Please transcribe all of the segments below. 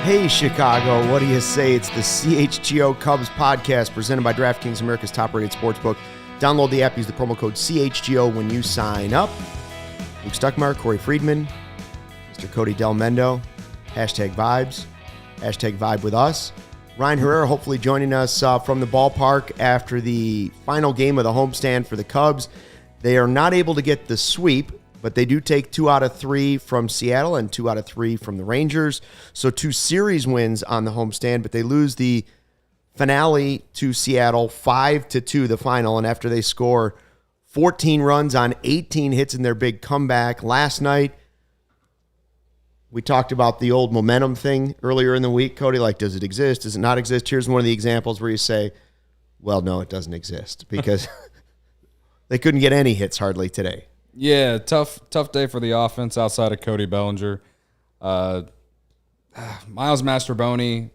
Hey, Chicago, what do you say? It's the CHGO Cubs Podcast presented by DraftKings, America's top-rated sportsbook. Download the app, use the promo code CHGO when you sign up. Luke Stuckmeyer, Corey Friedman, Mr. Cody Del Mendo, #vibes, #vibe with us. Ryan Herrera hopefully joining us from the ballpark after the final game of the homestand for the Cubs. They are not able to get the sweep, but they do take 2 out of 3 from Seattle and 2 out of 3 from the Rangers. So 2 series wins on the homestand, but they lose the finale to Seattle 5-2, the final. And after they score 14 runs on 18 hits in their big comeback last night, we talked about the old momentum thing earlier in the week. Cody, like, does it exist? Does it not exist? Here's one of the examples where you say, well, no, it doesn't exist because they couldn't get any hits hardly today. Yeah, tough day for the offense outside of Cody Bellinger. Miles Mastrobuoni,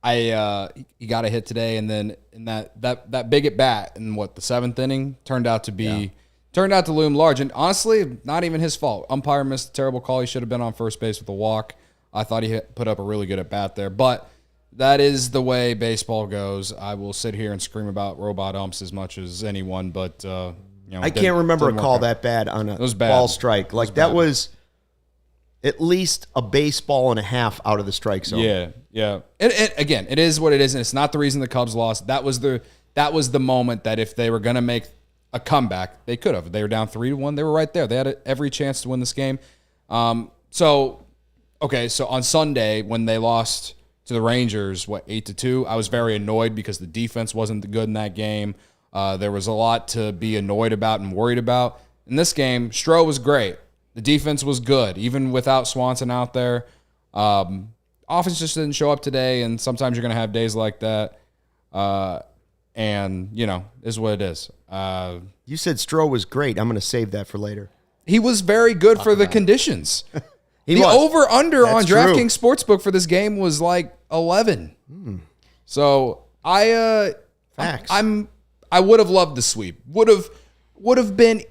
he got a hit today, and then in that big at bat in the 7th inning turned out to loom large. And honestly, not even his fault. Umpire missed a terrible call. He should have been on first base with a walk. I thought he put up a really good at bat there, but that is the way baseball goes. I will sit here and scream about robot umps as much as anyone, but. I can't remember a call that bad on a ball strike. Like, that was at least a baseball and a half out of the strike zone. Yeah. Again, it is what it is, and it's not the reason the Cubs lost. That was the moment that if they were going to make a comeback, they could have. They were down 3-1. They were right there. They had every chance to win this game. So on Sunday when they lost to the Rangers, 8-2, I was very annoyed because the defense wasn't good in that game. There was a lot to be annoyed about and worried about. In this game, Stroh was great. The defense was good, even without Swanson out there. Offense just didn't show up today, and sometimes you're going to have days like that. And, is what it is. You said Stroh was great. I'm going to save that for later. He was very good for the conditions. The over-under on DraftKings Sportsbook for this game was like 11. So Facts. I would have loved the sweep. Would have been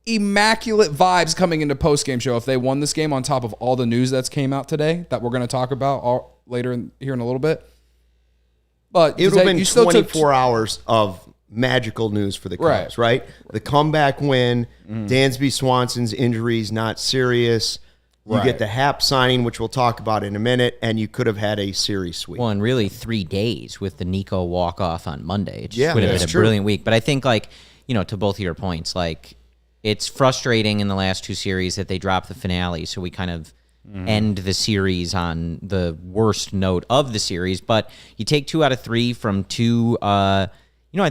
immaculate vibes coming into postgame show if they won this game on top of all the news that's came out today that we're going to talk about later here in a little bit. But it would have been 24 hours of magical news for the Cubs, right? The comeback win, Dansby Swanson's injuries not serious. You get the Happ signing, which we'll talk about in a minute, and you could have had a series sweep. Well, and really 3 days with the Nico walk-off on Monday. It just would have been a brilliant week. But I think, to both of your points, it's frustrating in the last 2 series that they dropped the finale, so we kind of end the series on the worst note of the series. But you take 2 out of 3 from 2, I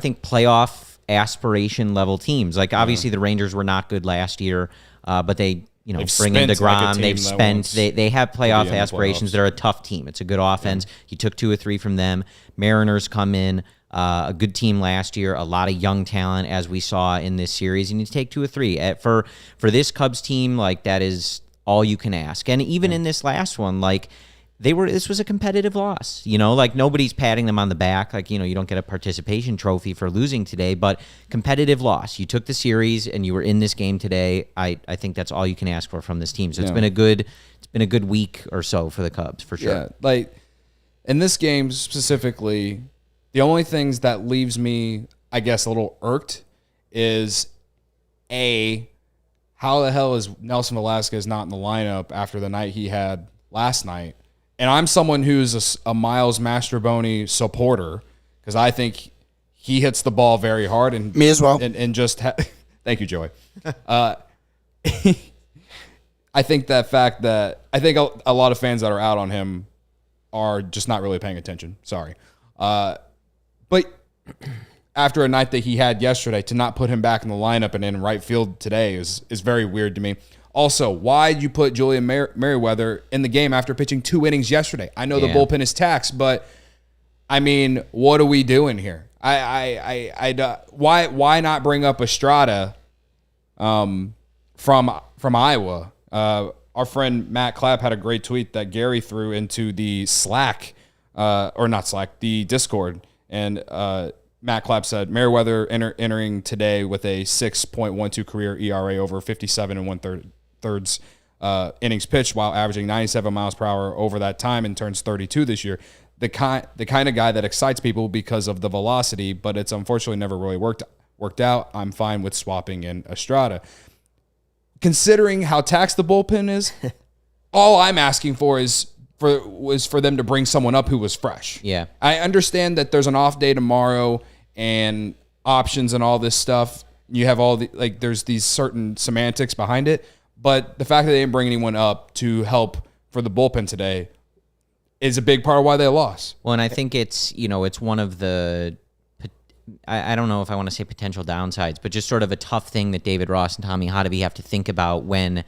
think playoff aspiration level teams. Obviously the Rangers were not good last year, but they... bring in DeGrom. They have playoff aspirations. They're a tough team. It's a good offense. He took 2 or 3 from them. Mariners come in, a good team last year, a lot of young talent as we saw in this series. You need to take 2 or 3. For this Cubs team, that is all you can ask. And even in this last one, this was a competitive loss. Nobody's patting them on the back. You don't get a participation trophy for losing today, but competitive loss. You took the series and you were in this game today. I think that's all you can ask for from this team. So it's been a good week or so for the Cubs for sure. Yeah, in this game specifically, the only things that leaves me, I guess, a little irked is how the hell is Nelson Velasquez not in the lineup after the night he had last night? And I'm someone who's a Miles Mastrobuoni supporter because I think he hits the ball very hard. And me as well. And just thank you, Joey. I think a lot of fans that are out on him are just not really paying attention. Sorry. But after a night that he had yesterday, to not put him back in the lineup and in right field today is very weird to me. Also, why did you put Julian Merriweather in the game after pitching 2 innings yesterday? I know the bullpen is taxed, but what are we doing here? Why not bring up Estrada from Iowa? Our friend Matt Clapp had a great tweet that Gary threw into the the Discord, and Matt Clapp said Merriweather entering today with a 6.12 career ERA over 57 and 1/3 innings pitched while averaging 97 miles per hour over that time and turns 32 this year. The kind of guy that excites people because of the velocity, but it's unfortunately never really worked out. I'm fine with swapping in Estrada. Considering how taxed the bullpen is, all I'm asking for was for them to bring someone up who was fresh. Yeah. I understand that there's an off day tomorrow and options and all this stuff. You have all the, like, there's these certain semantics behind it, but the fact that they didn't bring anyone up to help for the bullpen today is a big part of why they lost. Well, and I think it's one of the, I don't know if I want to say potential downsides, but just sort of a tough thing that David Ross and Tommy Hotovy have to think about when,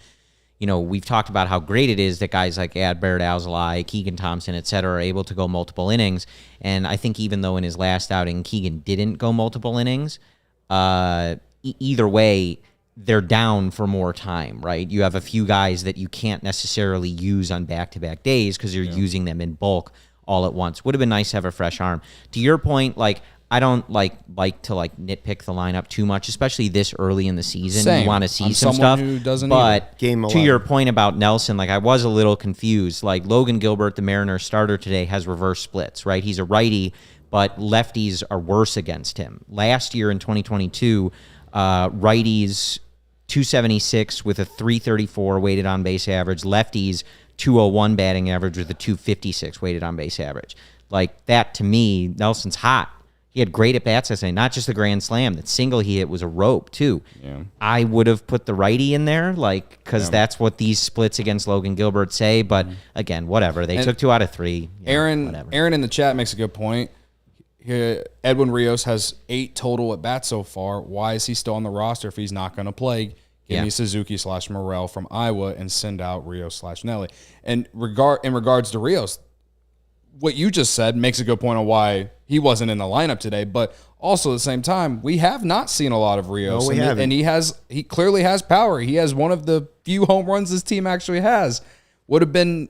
we've talked about how great it is that guys like Adbert, ALLCITY, Keegan Thompson, et cetera, are able to go multiple innings. And I think even though in his last outing, Keegan didn't go multiple innings, either way, they're down for more time, right? You have a few guys that you can't necessarily use on back-to-back days because you're using them in bulk all at once. Would have been nice to have a fresh arm. To your point, I don't like to nitpick the lineup too much, especially this early in the season. Same. You want to see I'm some someone stuff. who doesn't but Game to 11. your point about Nelson, I was a little confused. Logan Gilbert, the Mariners starter today, has reverse splits, right? He's a righty, but lefties are worse against him. Last year in 2022, righties 276 with a 334 weighted on base average, lefties 201 batting average with a 256 weighted on base average. That to me, Nelson's hot. He had great at-bats last night, not just the grand slam. That single he hit was a rope, too. Yeah. I would have put the righty in there, because that's what these splits against Logan Gilbert say. But, again, whatever. They took 2 out of 3. Aaron in the chat makes a good point. Here, Edwin Rios has 8 total at-bats so far. Why is he still on the roster if he's not going to play? Give me Suzuki/Morel from Iowa and send out Rios/Nelly. And in regards to Rios, what you just said makes a good point on why he wasn't in the lineup today, but also at the same time, we have not seen a lot of Rios. No, we haven't. And he clearly has power. He has one of the few home runs this team actually has. Would have been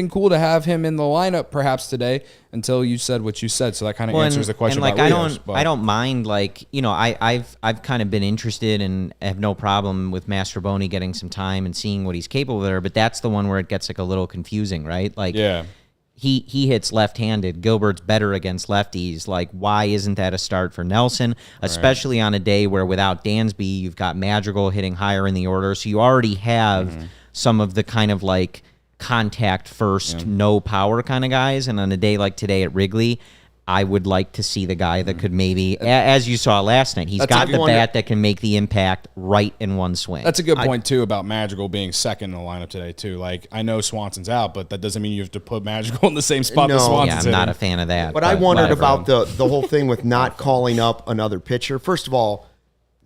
cool to have him in the lineup perhaps today until you said what you said. So that kind of answers the question about Rios. I don't mind, I've kind of been interested and have no problem with Mastroboni getting some time and seeing what he's capable of there, but that's the one where it gets a little confusing, right? Yeah. He hits left-handed. Gilbert's better against lefties. Why isn't that a start for Nelson? Especially on a day where without Dansby, you've got Madrigal hitting higher in the order. So you already have some of the kind of contact first, no power kind of guys. And on a day like today at Wrigley, I would like to see the guy that could maybe, as you saw last night, he's got the bat that can make the impact right in one swing. That's a good point, too, about Madrigal being second in the lineup today, too. I know Swanson's out, but that doesn't mean you have to put Madrigal in the same spot that Swanson's I'm not a fan of that. But I wondered about the whole thing with not calling up another pitcher. First of all,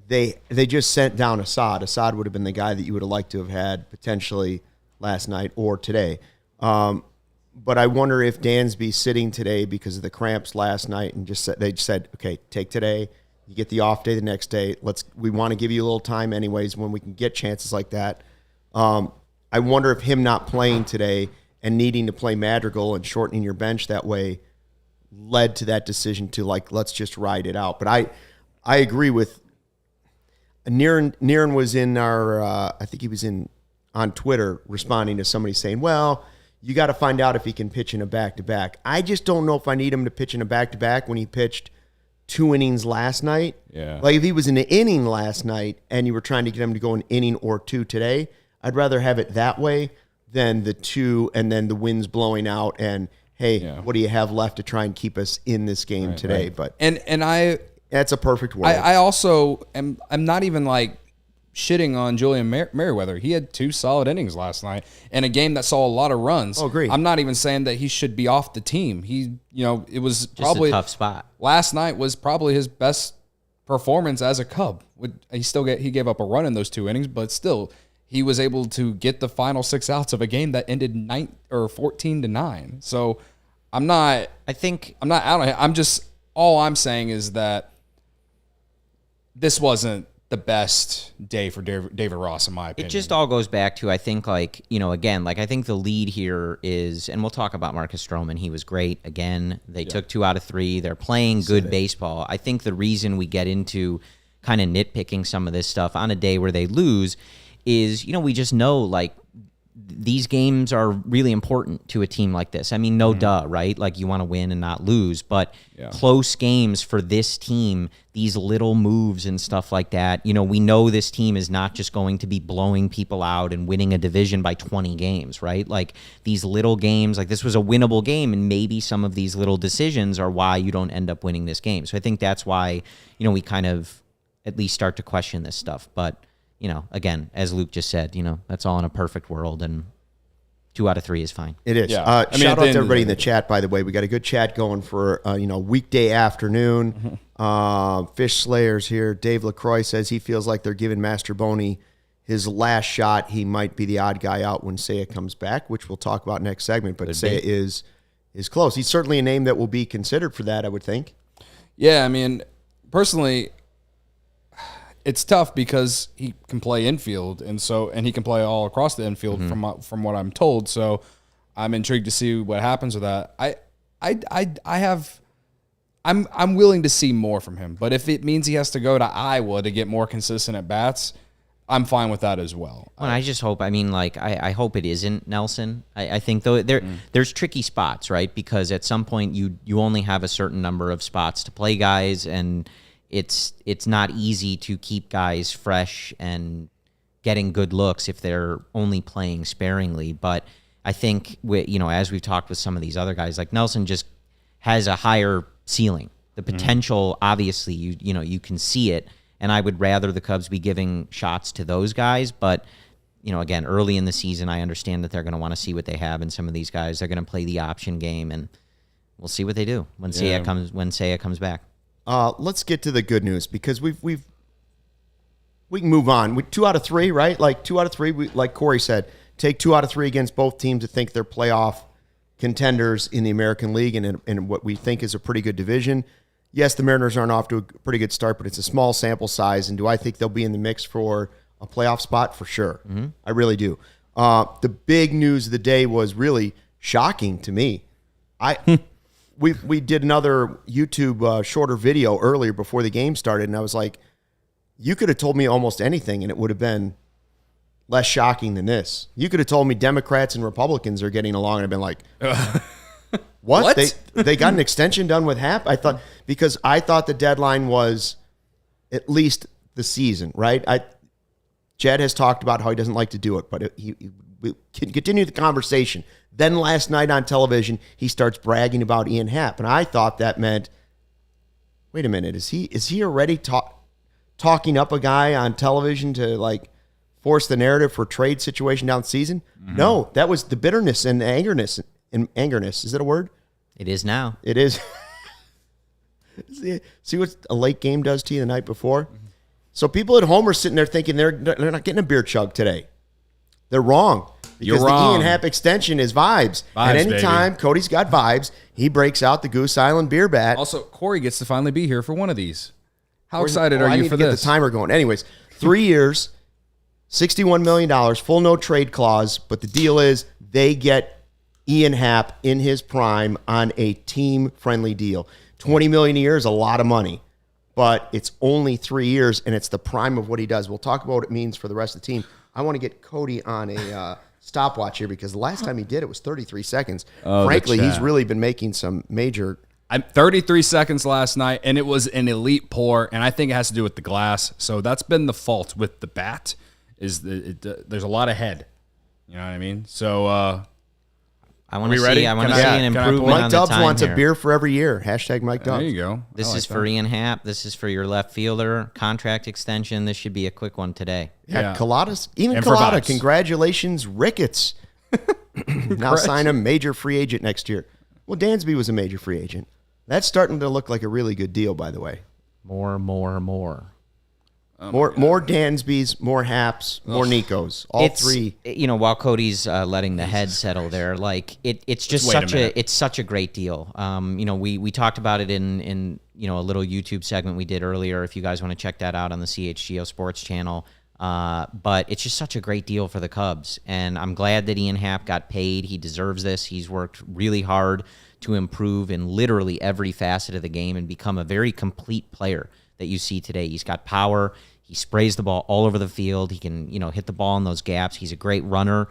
they just sent down Assad. Assad would have been the guy that you would have liked to have had potentially last night or today. But I wonder if Dansby sitting today because of the cramps last night and they said, okay, take today. You get the off day the next day. We want to give you a little time anyways when we can get chances like that. I wonder if him not playing today and needing to play Madrigal and shortening your bench that way led to that decision to let's just ride it out. But I agree with Niren was in our I think he was on Twitter responding to somebody saying, well, you got to find out if he can pitch in a back-to-back. I just don't know if I need him to pitch in a back-to-back when he pitched 2 innings last night. Yeah. If he was in an inning last night and you were trying to get him to go an inning or 2 today, I'd rather have it that way than the 2 and then the wind's blowing out and, hey, what do you have left to try and keep us in this game today? Right. But and that's a perfect world. I also I'm not even shitting on Julian Merriweather. He had 2 solid innings last night in a game that saw a lot of runs. Oh, agreed. I'm not even saying that he should be off the team. It was just probably a tough spot. Last night was probably his best performance as a Cub. He gave up a run in those 2 innings, but still he was able to get the final 6 outs of a game that ended 14-9. So all I'm saying is that this wasn't the best day for David Ross, in my opinion. It just all goes back to, I think, again, I think the lead here is, and we'll talk about Marcus Stroman. He was great. Again, they took 2 out of 3. They're playing good baseball. I think the reason we get into kind of nitpicking some of this stuff on a day where they lose is, we just know, these games are really important to a team like this. I mean, no duh, right? Like, you want to win and not lose, but close games for this team, these little moves and stuff like that, you know, we know this team is not just going to be blowing people out and winning a division by 20 games, right? Like, these little games, like, this was a winnable game, and maybe some of these little decisions are why you don't end up winning this game. So I think that's why, you know, we kind of at least start to question this stuff. But, you know, again, as Luke just said, you know, that's all in a perfect world, and 2 out of 3 is fine. It is. Yeah. Shout out to everybody in the chat, by the way. We got a good chat going for, weekday afternoon. Fish Slayers here. Dave LaCroix says he feels like they're giving Master Boney his last shot. He might be the odd guy out when Seiya comes back, which we'll talk about next segment. But Seiya is close. He's certainly a name that will be considered for that, I would think. Yeah, I mean, personally, it's tough because he can play infield, and he can play all across the infield from what I'm told. So I'm intrigued to see what happens with that. I'm willing to see more from him, but if it means he has to go to Iowa to get more consistent at bats, I'm fine with that as well. Well, I just hope. I mean, like, I hope it isn't Nelson. I think though there's tricky spots, right? Because at some point you only have a certain number of spots to play guys, and it's not easy to keep guys fresh and getting good looks if they're only playing sparingly. But I think, as we've talked with some of these other guys, like Nelson just has a higher ceiling. The potential, obviously, you can see it, and I would rather the Cubs be giving shots to those guys. But, again, early in the season, I understand that they're going to want to see what they have in some of these guys. They're going to play the option game, and we'll see what they do when Seiya comes back. Let's get to the good news, because we can move on. 2 out of 3, right? Like 2 out of 3. Like Corey said, take 2 out of 3 against both teams that think they're playoff contenders in the American League and what we think is a pretty good division. Yes, the Mariners aren't off to a pretty good start, but it's a small sample size. And do I think they'll be in the mix for a playoff spot? For sure. Mm-hmm. I really do. The big news of the day was really shocking to me. We did another YouTube shorter video earlier before the game started, and I was like, you could have told me almost anything, and it would have been less shocking than this. You could have told me Democrats and Republicans are getting along, and I've been like, what? They got an extension done with Happ? I thought the deadline was at least the season, right? Jed has talked about how he doesn't like to do it, but we can continue the conversation. Then last night on television, he starts bragging about Ian Happ, and I thought that meant, wait a minute, is he already talking up a guy on television to like force the narrative for a trade situation down the season? Mm-hmm. No, that was the bitterness and angerness. Is that a word? It is now. It is. See what a late game does to you the night before? Mm-hmm. So people at home are sitting there thinking they're not getting a beer chug today. They're wrong. Because the Ian Happ extension is vibes. And anytime Cody's got vibes, he breaks out the Goose Island beer bat. Also, Corey gets to finally be here for one of these. How excited are you for this? I need to get the timer going. Anyways, 3 years, $61 million, full no trade clause. But the deal is they get Ian Happ in his prime on a team-friendly deal. $20 million a year is a lot of money. But it's only 3 years, and it's the prime of what he does. We'll talk about what it means for the rest of the team. I want to get Cody on a stopwatch here, because the last time he did it was 33 seconds. Frankly, he's really been making some major... 33 seconds last night, and it was an elite pour, and I think it has to do with the glass. So that's been the fault with the bat, is there's a lot of head. You know what I mean? So I want to see an improvement. Mike Dubs wants a beer for every year. # Mike Dubs. There you go. This is for Ian Happ. This is for your left fielder. Contract extension. This should be a quick one today. Yeah. Collada. Congratulations, Ricketts. Now sign a major free agent next year. Well, Dansby was a major free agent. That's starting to look like a really good deal, by the way. More. More Dansbys, more Happs, more Nikos. All three. While Cody's letting the head settle there, like it's just such a great deal. We talked about it in a little YouTube segment we did earlier. If you guys want to check that out on the CHGO Sports channel, but it's just such a great deal for the Cubs, and I'm glad that Ian Happ got paid. He deserves this. He's worked really hard to improve in literally every facet of the game and become a very complete player that you see today. He's got power. He sprays the ball all over the field. He can, hit the ball in those gaps. He's a great runner.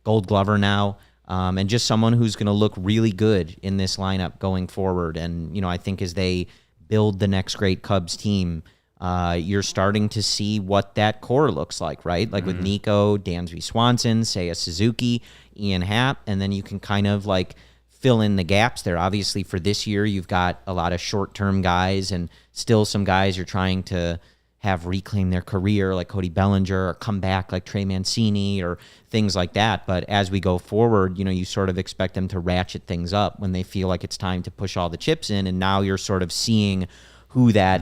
Gold Glover now, and just someone who's going to look really good in this lineup going forward. And, I think as they build the next great Cubs team, you're starting to see what that core looks like, right? Like with Nico, Dansby Swanson, Seiya Suzuki, Ian Happ, and then you can kind of like fill in the gaps there. Obviously, for this year, you've got a lot of short-term guys and still some guys you're trying to have reclaim their career, like Cody Bellinger, or come back like Trey Mancini or things like that. But as we go forward, you sort of expect them to ratchet things up when they feel like it's time to push all the chips in, and now you're sort of seeing who that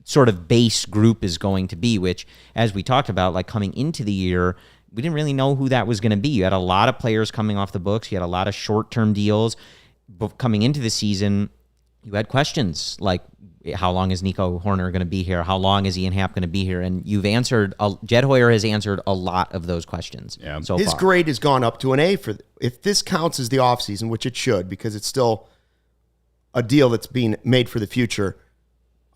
sort of base group is going to be, which, as we talked about, like coming into the year, we didn't really know who that was going to be. You had a lot of players coming off the books. You had a lot of short-term deals. But coming into the season, you had questions like, how long is Nico Horner going to be here? How long is Ian Happ going to be here? And you've answered, Jed Hoyer has answered a lot of those questions so His far. grade has gone up to an A if this counts as the offseason, which it should, because it's still a deal that's being made for the future.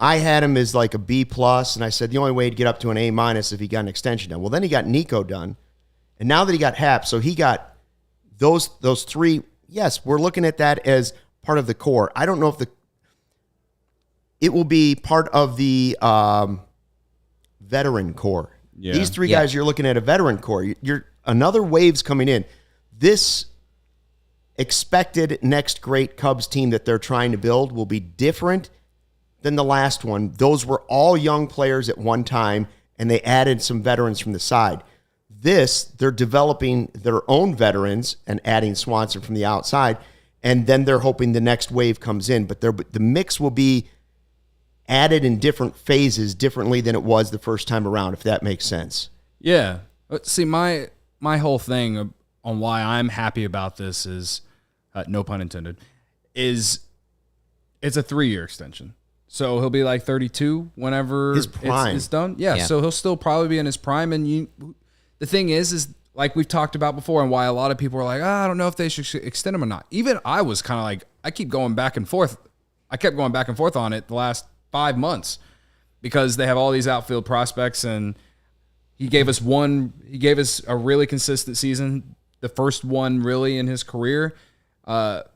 I had him as like a B+, and I said the only way he'd get up to an A- if he got an extension done. Well, then he got Nico done, and now that he got Happ, so he got those three. Yes, we're looking at that as part of the core. I don't know if it will be part of the veteran core. Yeah. These three guys, you're looking at a veteran core. You're another wave's coming in. This expected next great Cubs team that they're trying to build will be different than the last one. Those were all young players at one time, and they added some veterans from the side. They're developing their own veterans and adding Swanson from the outside, and then they're hoping the next wave comes in. But the mix will be added in different phases differently than it was the first time around, if that makes sense. Yeah. See, my whole thing on why I'm happy about this is, no pun intended, is it's a 3-year extension. So he'll be like 32 whenever his prime. It's done. Yeah, so he'll still probably be in his prime. And the thing is like we've talked about before, and why a lot of people are like, I don't know if they should extend him or not. Even I was kind of like, I keep going back and forth. I kept going back and forth on it the last 5 months because they have all these outfield prospects, and he gave us a really consistent season, the first one really in his career. But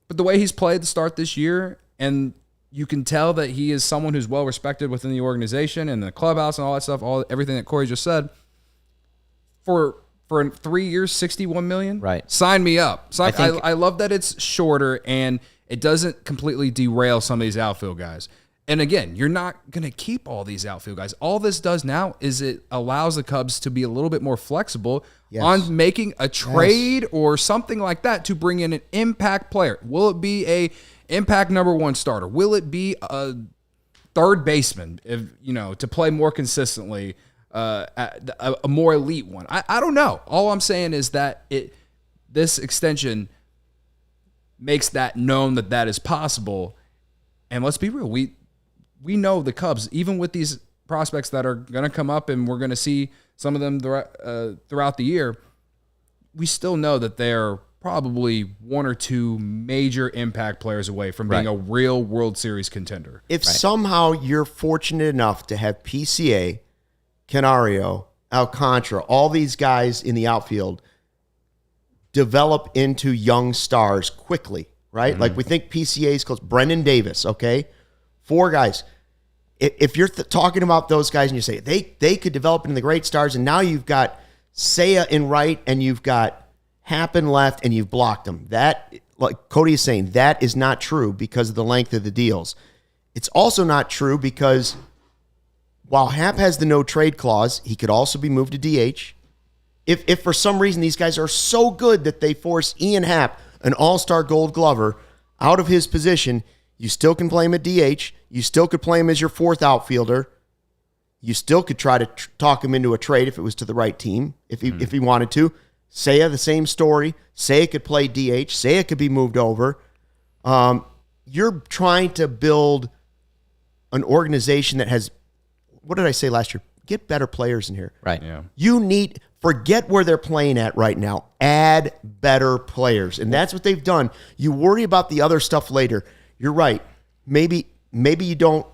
the way he's played to start this year, and you can tell that he is someone who's well respected within the organization and the clubhouse and all that stuff, everything that Corey just said. For 3 years, $61 million, right? Sign me up. I love that it's shorter and it doesn't completely derail some of these outfield guys. And again, you're not going to keep all these outfield guys. All this does now is it allows the Cubs to be a little bit more flexible on making a trade or something like that to bring in an impact player. Will it be a impact number 1 starter? Will it be a third baseman, to play more consistently, a more elite one? I don't know. All I'm saying is that this extension makes that known that is possible. And let's be real, we know the Cubs, even with these prospects that are going to come up, and we're going to see some of them throughout the year, we still know that they're probably 1 or 2 major impact players away from being a real World Series contender. If somehow you're fortunate enough to have PCA, Canario, Alcantara, all these guys in the outfield develop into young stars quickly, right? Mm-hmm. Like we think PCA's close. Brendan Davis, okay? 4 guys. If you're talking about those guys and you say they could develop into the great stars, and now you've got Seiya in right and you've got Happ in left and you've blocked them. That, like Cody is saying, that is not true because of the length of the deals. It's also not true because while Happ has the no trade clause, he could also be moved to DH. If for some reason these guys are so good that they force Ian Happ, an all-star Gold Glover, out of his position, you still can play him at DH. You still could play him as your 4th outfielder. You still could try to talk him into a trade if it was to the right team, if he wanted to. Seiya, the same story. Seiya could play DH. Seiya could be moved over. You're trying to build an organization that has, what did I say last year? Get better players in here. Right. Yeah. You need, forget where they're playing at right now. Add better players. And that's what they've done. You worry about the other stuff later. You're right. Maybe you don't.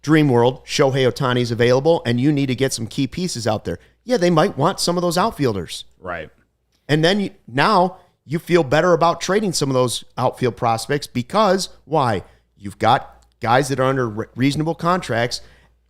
Dream World, Shohei Ohtani's available, and you need to get some key pieces out there. Yeah, they might want some of those outfielders. Right. And then now you feel better about trading some of those outfield prospects because why? You've got guys that are under reasonable contracts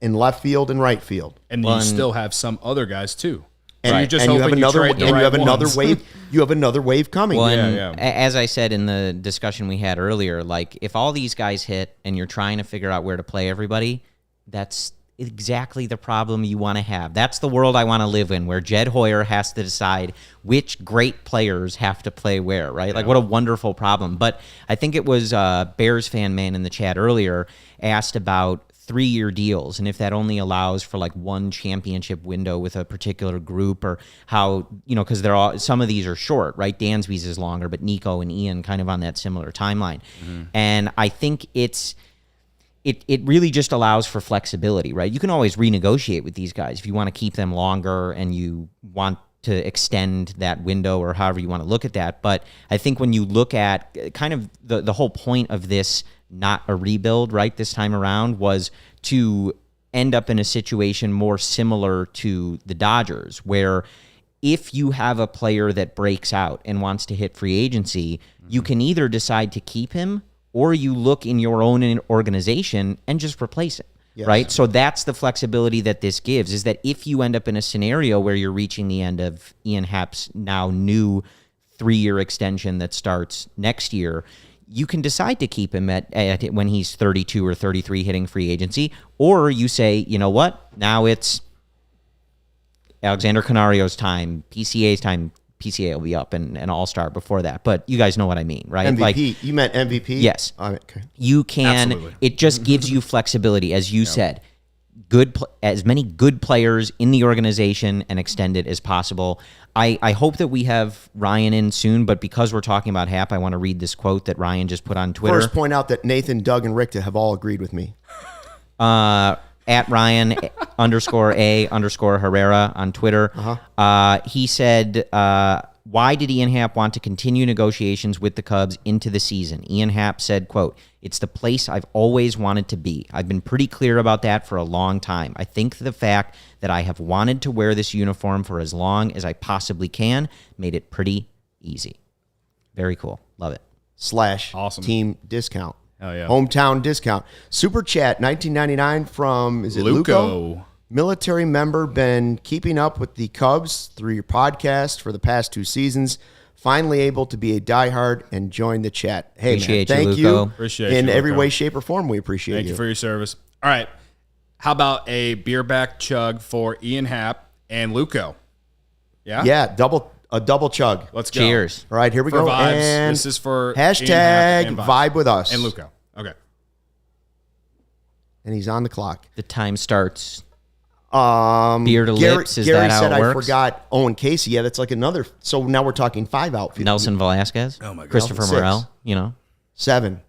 in left field and right field. And you still have some other guys too. And you're just you have hoping another, you trade the and right you have another ones. wave. You have another wave coming. Well, Yeah, and as I said in the discussion we had earlier, like if all these guys hit and you're trying to figure out where to play everybody, that's exactly the problem you want to have. That's the world I want to live in, where Jed Hoyer has to decide which great players have to play where, right? Like what a wonderful problem. But I think it was Bears fan man in the chat earlier asked about 3-year deals and if that only allows for like one championship window with a particular group, or how, because they're all, some of these are short, right? Dansby's is longer, but Nico and Ian kind of on that similar timeline. And I think it really just allows for flexibility, right? You can always renegotiate with these guys if you want to keep them longer and you want to extend that window or however you want to look at that. But I think when you look at kind of the whole point of this, not a rebuild, right, this time around, was to end up in a situation more similar to the Dodgers, where if you have a player that breaks out and wants to hit free agency, you can either decide to keep him or you look in your own organization and just replace it. Yes. Right? So that's the flexibility that this gives, is that if you end up in a scenario where you're reaching the end of Ian Happ's now new 3-year extension that starts next year, you can decide to keep him at when he's 32 or 33 hitting free agency, or you say, you know what, now it's Alexander Canario's time, PCA's time. PCA will be up and an all-star before that, but you guys know what I mean, right? MVP. Like, you meant MVP? Yes. Okay. You can. Absolutely. It just gives you flexibility, as you said. As many good players in the organization and extended as possible. I hope that we have Ryan in soon, but because we're talking about Happ, I want to read this quote that Ryan just put on Twitter. First, point out that Nathan, Doug, and Richter have all agreed with me. At Ryan _A_ Herrera on Twitter. He said, why did Ian Happ want to continue negotiations with the Cubs into the season? Ian Happ said, quote, "It's the place I've always wanted to be. I've been pretty clear about that for a long time. I think the fact that I have wanted to wear this uniform for as long as I possibly can made it pretty easy." Very cool. Love it. / Awesome. team discount. Hell yeah. Hometown discount. Super chat, 1999 from, is it Luco? Military member, been keeping up with the Cubs through your podcast for the past 2 seasons. Finally able to be a diehard and join the chat. Hey, Appreciate man, you, thank Luco. you. Appreciate in you, every Luco. way, shape, or form. We appreciate Thank you for your service. All right. How about a beer back chug for Ian Happ and Luco? Yeah? Yeah, a double chug. Let's go. Cheers. All right, here we For go. vibes. And This is for hashtag Ian Happ and vibe with us. And Luco. Okay. And he's on the clock. The time starts. Beer to lips, is Gary that how said it I works? forgot Owen Casey. Yeah, that's like another. So now we're talking 5 outfielders. Nelson Velasquez. Oh, my God. Christopher 6. Morel. 7.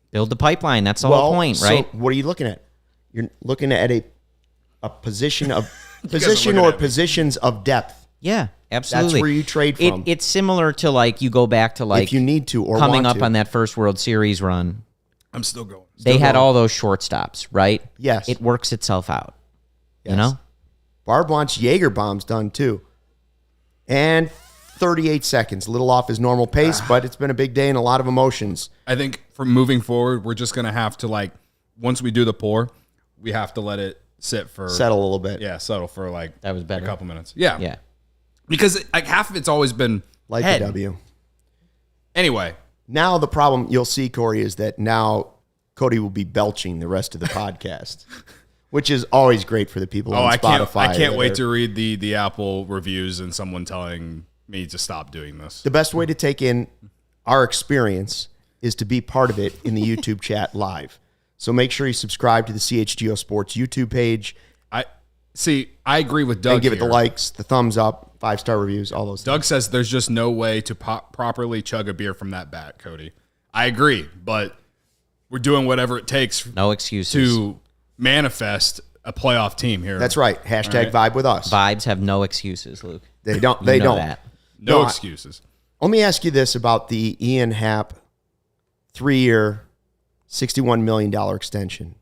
Build the pipeline. That's the whole point, right? So what are you looking at? You're looking at a position of looking or at me. positions of depth. Yeah, absolutely. That's where you trade from. It's similar to like you go back to like if you need to or coming want up to. on that first World Series run. I'm still going. They had all those shortstops, right? Yes. It works itself out. Yes. You know? Barb wants Jaeger bombs done too. And 38 seconds, a little off his normal pace, but it's been a big day and a lot of emotions. I think from moving forward, we're just going to have to, like, once we do the pour, we have to let it sit for... Settle a little bit. Yeah, settle for, like, That was better. a couple minutes. Yeah. Yeah. Because, like, half of it's always been Like head. the W. Anyway. Now the problem you'll see, Corey, is that now Cody will be belching the rest of the podcast, which is always great for the people on Spotify. I can't wait to read the Apple reviews and someone telling me to stop doing this. The best way to take in our experience is to be part of it in the YouTube chat live. So make sure you subscribe to the CHGO Sports YouTube page. I agree with Doug. And give it the here. likes, the thumbs up, 5-star reviews, all those things. Doug says there's just no way to properly chug a beer from that bat, Cody. I agree, but we're doing whatever it takes No excuses. to manifest a playoff team here. That's right. Hashtag vibe with us. Vibes have no excuses, Luke. They don't. You They know don't. that. no No, excuses. Let me ask you this about the Ian Happ 3-year, $61 million extension.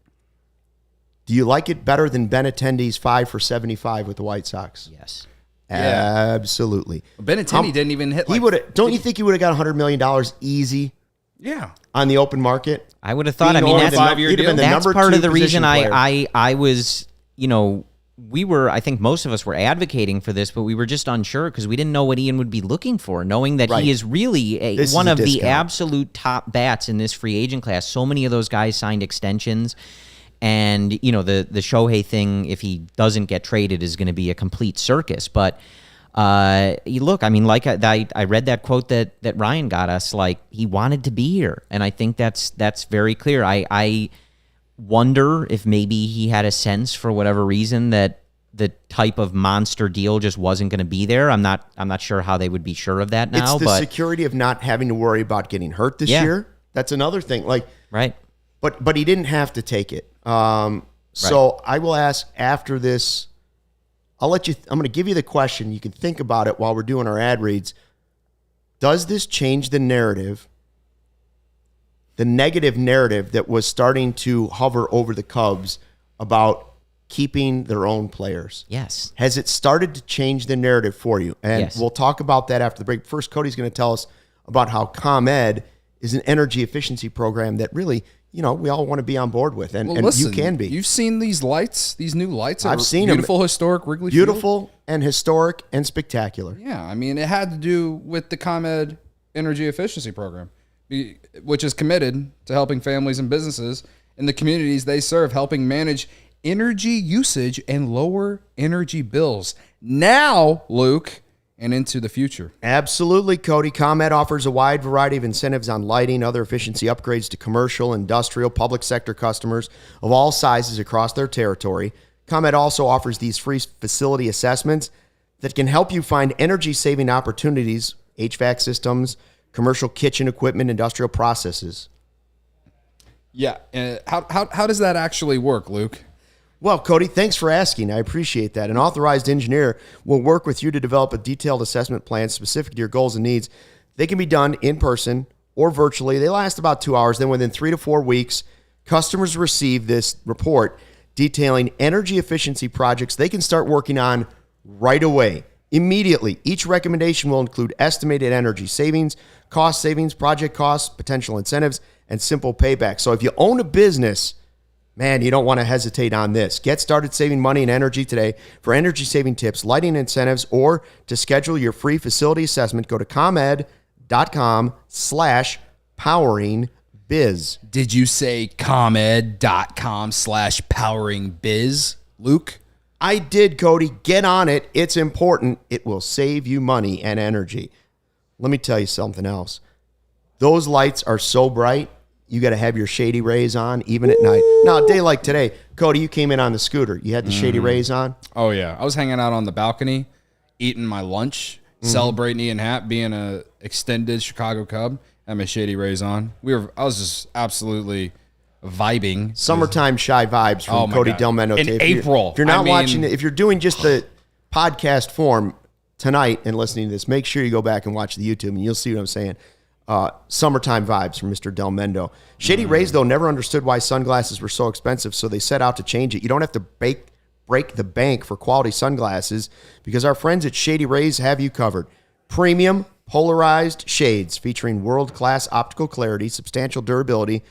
Do you like it better than Ben Attendee's 5 for $75 with the White Sox? Yes. Absolutely. Benintendi didn't even hit. He would. Don't you think he would have got $100 million easy? Yeah. On the open market. I would have thought. Being I mean, over that's, the number- he'd have been the that's number part two of the reason position player. I was, we were, I think most of us were advocating for this, but we were just unsure because we didn't know what Ian would be looking for, knowing that Right. he is really This one is a of the discount. absolute top bats in this free agent class. So many of those guys signed extensions. And, the Shohei thing, if he doesn't get traded, is going to be a complete circus. But look, I mean, like I read that quote that Ryan got us, like he wanted to be here. And I think that's very clear. I wonder if maybe he had a sense for whatever reason that the type of monster deal just wasn't going to be there. I'm not sure how they would be sure of that now. It's the but security of not having to worry about getting hurt this Yeah. year. That's another thing. Like, right. But he didn't have to take it. So I will ask after this. I'm going to give you the question. You can think about it while we're doing our ad reads. Does this change the narrative, the negative narrative that was starting to hover over the Cubs about keeping their own players? Yes. Has it started to change the narrative for you? And Yes. we'll talk about that after the break. First, Cody's going to tell us about how ComEd is an energy efficiency program that really, we all want to be on board with, and Listen, you can be. You've seen these lights, these new lights. I've seen them. Beautiful, historic Wrigley Field. Beautiful and historic and spectacular. Yeah, I mean, it had to do with the ComEd Energy Efficiency Program, which is committed to helping families and businesses in the communities they serve, helping manage energy usage and lower energy bills. Now, Luke, and into the future. Absolutely, Cody. ComEd offers a wide variety of incentives on lighting, other efficiency upgrades to commercial, industrial, public sector customers of all sizes across their territory. ComEd also offers these free facility assessments that can help you find energy-saving opportunities, HVAC systems, commercial kitchen equipment, industrial processes. Yeah, how does that actually work, Luke? Well, Cody, thanks for asking. I appreciate that. An authorized engineer will work with you to develop a detailed assessment plan specific to your goals and needs. They can be done in person or virtually. They last about 2 hours. Then within 3 to 4 weeks, customers receive this report detailing energy efficiency projects they can start working on right away, immediately. Each recommendation will include estimated energy savings, cost savings, project costs, potential incentives, and simple payback. So if you own a business, man, you don't want to hesitate on this. Get started saving money and energy today. For energy saving tips, lighting incentives, or to schedule your free facility assessment, go to comed.com/poweringbiz. Did you say comed.com/poweringbiz, Luke? I did, Cody. Get on it. It's important. It will save you money and energy. Let me tell you something else. Those lights are so bright, you got to have your Shady Rays on, even at night. Now, a day like today, Cody, you came in on the scooter. You had the Shady Rays on? Oh, yeah. I was hanging out on the balcony, eating my lunch, celebrating Ian Happ being a extended Chicago Cub, had my Shady Rays on. I was just absolutely vibing. Summertime shy vibes from my Cody God. Del Mendo. In If April. you're not I mean- watching it, if you're doing just the podcast form tonight and listening to this, make sure you go back and watch the YouTube, and you'll see what I'm saying. Summertime vibes from Mr. Del Mendo. Shady Rays, though, never understood why sunglasses were so expensive, so they set out to change it. You don't have to break the bank for quality sunglasses because our friends at Shady Rays have you covered. Premium, polarized shades featuring world-class optical clarity, substantial durability,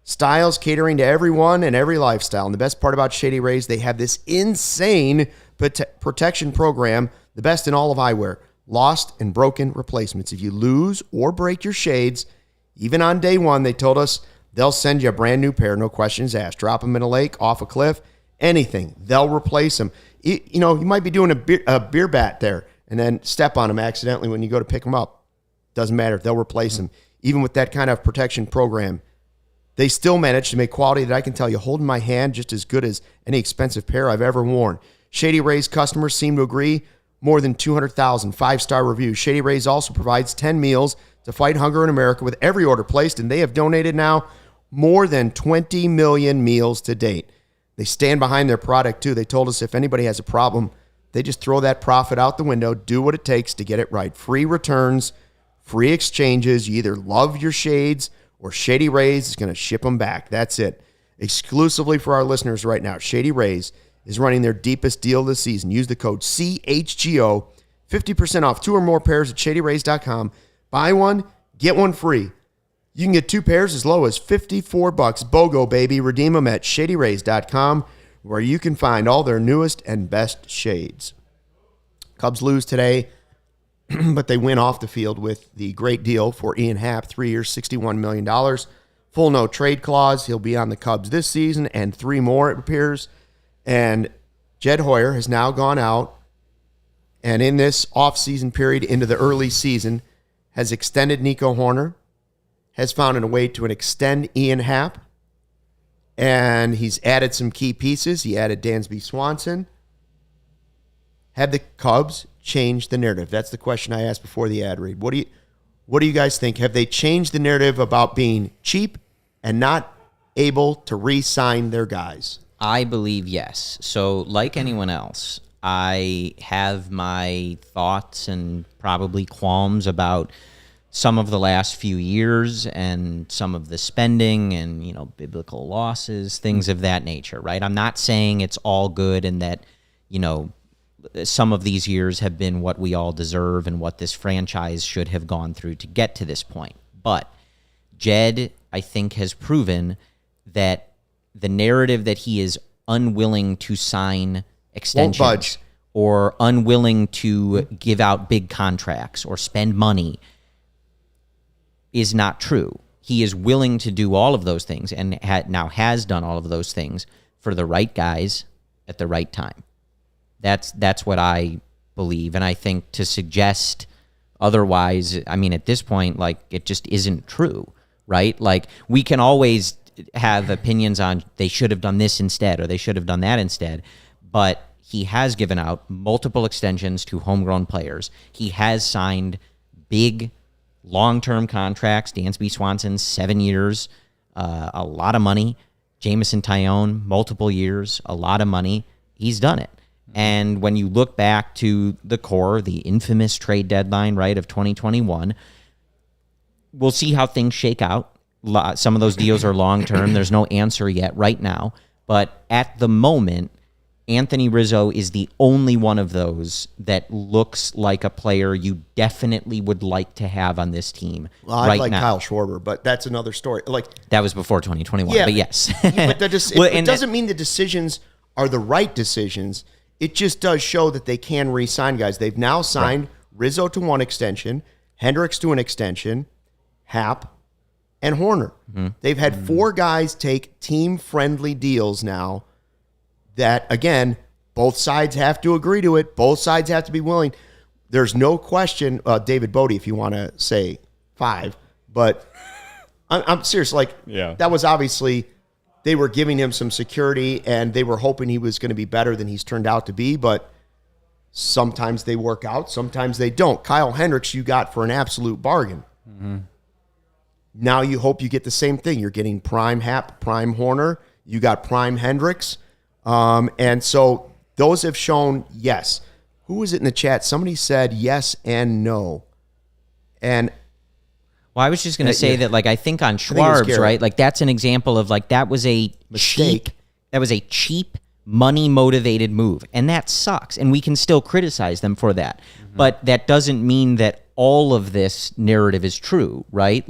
styles catering to everyone and every lifestyle. And the best part about Shady Rays, they have this insane protection program, the best in all of eyewear. Lost and broken replacements. If you lose or break your shades, even on day one, they told us they'll send you a brand new pair, no questions asked. Drop them in a lake, off a cliff, anything. They'll replace them. You might be doing a beer bat there and then step on them accidentally when you go to pick them up. Doesn't matter. They'll replace them. Even with that kind of protection program, they still manage to make quality that I can tell you, holding my hand, just as good as any expensive pair I've ever worn. Shady Rays customers seem to agree. More than 200,000 five-star reviews. Shady Rays also provides 10 meals to fight hunger in America with every order placed, and they have donated now more than 20 million meals to date. They stand behind their product, too. They told us if anybody has a problem, they just throw that profit out the window, do what it takes to get it right. Free returns, free exchanges. You either love your shades or Shady Rays is going to ship them back. That's it. Exclusively for our listeners right now, Shady Rays is running their deepest deal this season. Use the code CHGO 50% off 2 or more pairs at shadyrays.com. Buy one, get one free. You can get 2 pairs as low as $54. BOGO, baby. Redeem them at shadyrays.com, where you can find all their newest and best shades. Cubs lose today, but they win off the field with the great deal for Ian Happ, 3 years, $61 million. Full no trade clause. He'll be on the Cubs this season and 3 more, it appears. And Jed Hoyer has now gone out and in this offseason period into the early season has extended Nico Hoerner, has found a way to extend Ian Happ, and he's added some key pieces. He added Dansby Swanson. Have the Cubs changed the narrative? That's the question I asked before the ad read. What do you guys think? Have they changed the narrative about being cheap and not able to re-sign their guys? I believe yes. So like anyone else, I have my thoughts and probably qualms about some of the last few years and some of the spending and, biblical losses, things of that nature, right? I'm not saying it's all good and that, some of these years have been what we all deserve and what this franchise should have gone through to get to this point. But Jed, I think, has proven that the narrative that he is unwilling to sign extensions or unwilling to give out big contracts or spend money is not true. He is willing to do all of those things and now has done all of those things for the right guys at the right time. That's what I believe. And I think to suggest otherwise, at this point, it just isn't true, right? We can always have opinions on they should have done this instead or they should have done that instead, but he has given out multiple extensions to homegrown players. He has signed big long-term contracts. Dansby Swanson, 7 years, a lot of money. Jameson Tyone, multiple years, a lot of money. He's done it. And when you look back to the core, the infamous trade deadline, right, of 2021, we'll see how things shake out. Some of those deals are long-term. There's no answer yet right now. But at the moment, Anthony Rizzo is the only one of those that looks like a player you definitely would like to have on this team I like now. Kyle Schwarber, but that's another story. That was before 2021, but yes. But it doesn't mean the decisions are the right decisions. It just does show that they can re-sign guys. They've now signed Rizzo to 1 extension, Hendricks to an extension, Happ, and Hoerner. Mm-hmm. They've had 4 guys take team-friendly deals now that, again, both sides have to agree to it. Both sides have to be willing. There's no question, David Bodie, if you want to say 5, but I'm serious. That was obviously they were giving him some security, and they were hoping he was going to be better than he's turned out to be, but sometimes they work out, sometimes they don't. Kyle Hendricks you got for an absolute bargain. Mm-hmm. Now you hope you get the same thing. You're getting prime Happ, prime Hoerner. You got prime Hendricks. And so those have shown yes. Who was it in the chat? Somebody said yes and no. And I was just going to say that, I think on Schwarb's, right? That's an example of, that was a mistake. That was a cheap, money-motivated move. And that sucks. And we can still criticize them for that. Mm-hmm. But that doesn't mean that all of this narrative is true, right?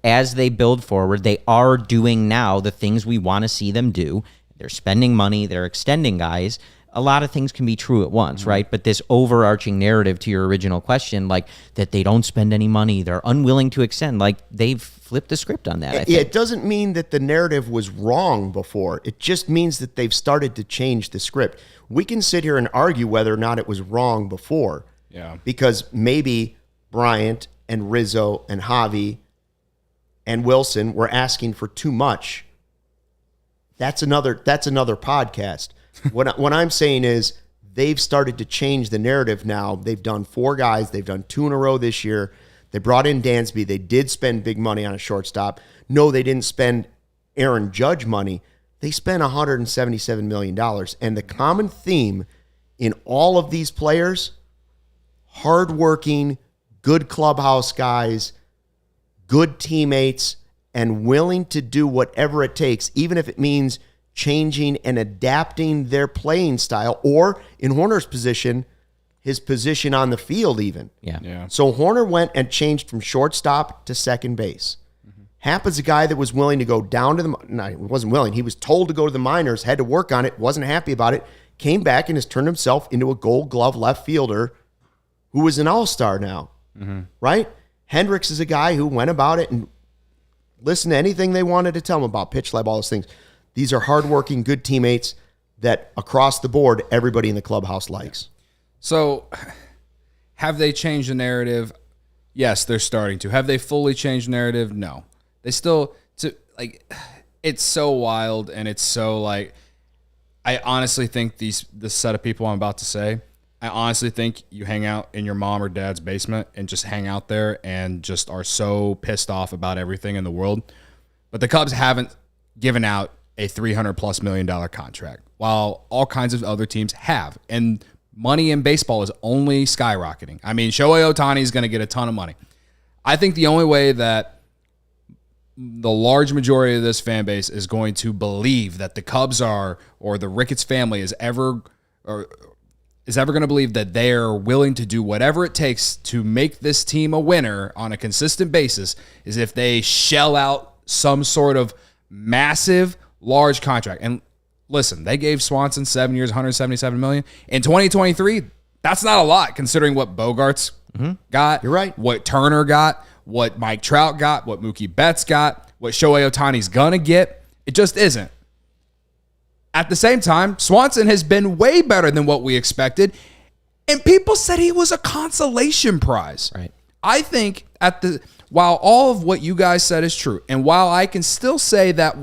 As they build forward, they are doing now the things we want to see them do. They're spending money. They're extending guys. A lot of things can be true at once, mm-hmm. right? But this overarching narrative to your original question, that they don't spend any money, they're unwilling to extend, they've flipped the script on that. It doesn't mean that the narrative was wrong before. It just means that they've started to change the script. We can sit here and argue whether or not it was wrong before. Yeah. Because maybe Bryant and Rizzo and Javi and Wilson were asking for too much. That's another podcast. What I'm saying is they've started to change the narrative now. They've done 4 guys. They've done 2 in a row this year. They brought in Dansby. They did spend big money on a shortstop. No, they didn't spend Aaron Judge money. They spent $177 million. And the common theme in all of these players, hardworking, good clubhouse guys, good teammates, and willing to do whatever it takes, even if it means changing and adapting their playing style, or in Hoerner's position, his position on the field even. Yeah. So Hoerner went and changed from shortstop to second base. Happ is a guy that was willing to go down to he wasn't willing. He was told to go to the minors, had to work on it, wasn't happy about it, came back and has turned himself into a Gold Glove left fielder who is an all-star now, right? Hendricks is a guy who went about it and listened to anything they wanted to tell him about pitch lab, all those things. These are hardworking, good teammates that across the board, everybody in the clubhouse likes. So have they changed the narrative? Yes, they're starting to. Have they fully changed the narrative? No. They still, it's so wild, and it's so I honestly think this set of people I'm about to say, I honestly think you hang out in your mom or dad's basement and just hang out there and just are so pissed off about everything in the world. But the Cubs haven't given out a $300+ million contract, while all kinds of other teams have. And money in baseball is only skyrocketing. I mean, Shohei Ohtani is going to get a ton of money. I think the only way that the large majority of this fan base is going to believe that the Cubs or the Ricketts family is ever going to believe that they're willing to do whatever it takes to make this team a winner on a consistent basis is if they shell out some sort of massive, large contract. And listen, they gave Swanson 7 years, $177 million. In 2023, that's not a lot considering what Bogarts got. You're right. What Turner got, what Mike Trout got, what Mookie Betts got, what Shohei Ohtani's going to get. It just isn't. At the same time, Swanson has been way better than what we expected, and people said he was a consolation prize. Right. I think while all of what you guys said is true, and while I can still say that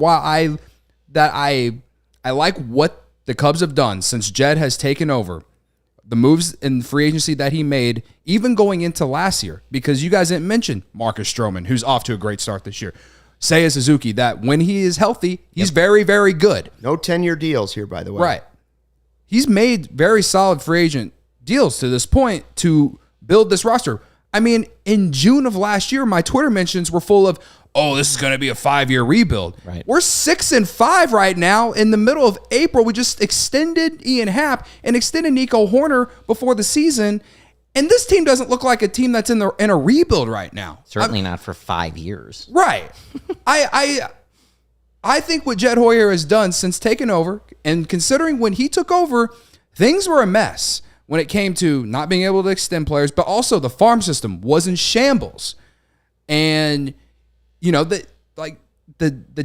I like what the Cubs have done since Jed has taken over, the moves in free agency that he made, even going into last year, because you guys didn't mention Marcus Stroman, who's off to a great start this year. Seiya Suzuki, that when he is healthy, he's very, very good. No 10-year deals here, by the way. Right. He's made very solid free agent deals to this point to build this roster. I mean, in June of last year, my Twitter mentions were full of, oh, this is going to be a 5-year rebuild. Right. We're 6-5 right now. In the middle of April, we just extended Ian Happ and extended Nico Hoerner before the season. And this team doesn't look like a team that's in a rebuild right now. Certainly not for 5 years. Right. I think what Jed Hoyer has done since taking over, and considering when he took over, things were a mess when it came to not being able to extend players, but also the farm system was in shambles. And the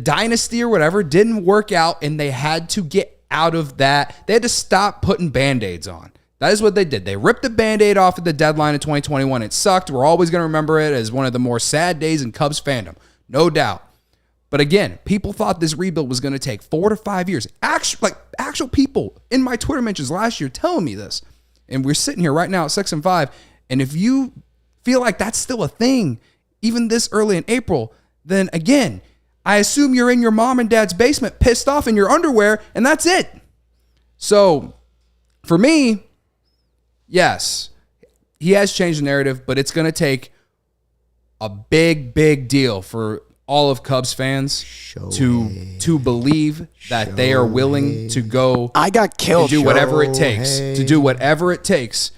dynasty or whatever didn't work out, and they had to get out of that. They had to stop putting Band-Aids on. That is what they did. They ripped the Band-Aid off at the deadline in 2021. It sucked. We're always going to remember it as one of the more sad days in Cubs fandom. No doubt. But again, people thought this rebuild was going to take 4 to 5 years. Actual people in my Twitter mentions last year telling me this. And we're sitting here right now at 6-5. And if you feel like that's still a thing, even this early in April, then again, I assume you're in your mom and dad's basement pissed off in your underwear, and that's it. So for me, yes, he has changed the narrative, but it's going to take a big, big deal for all of Cubs fans to believe that they are willing to go. I got killed. To do whatever it takes. To do whatever it takes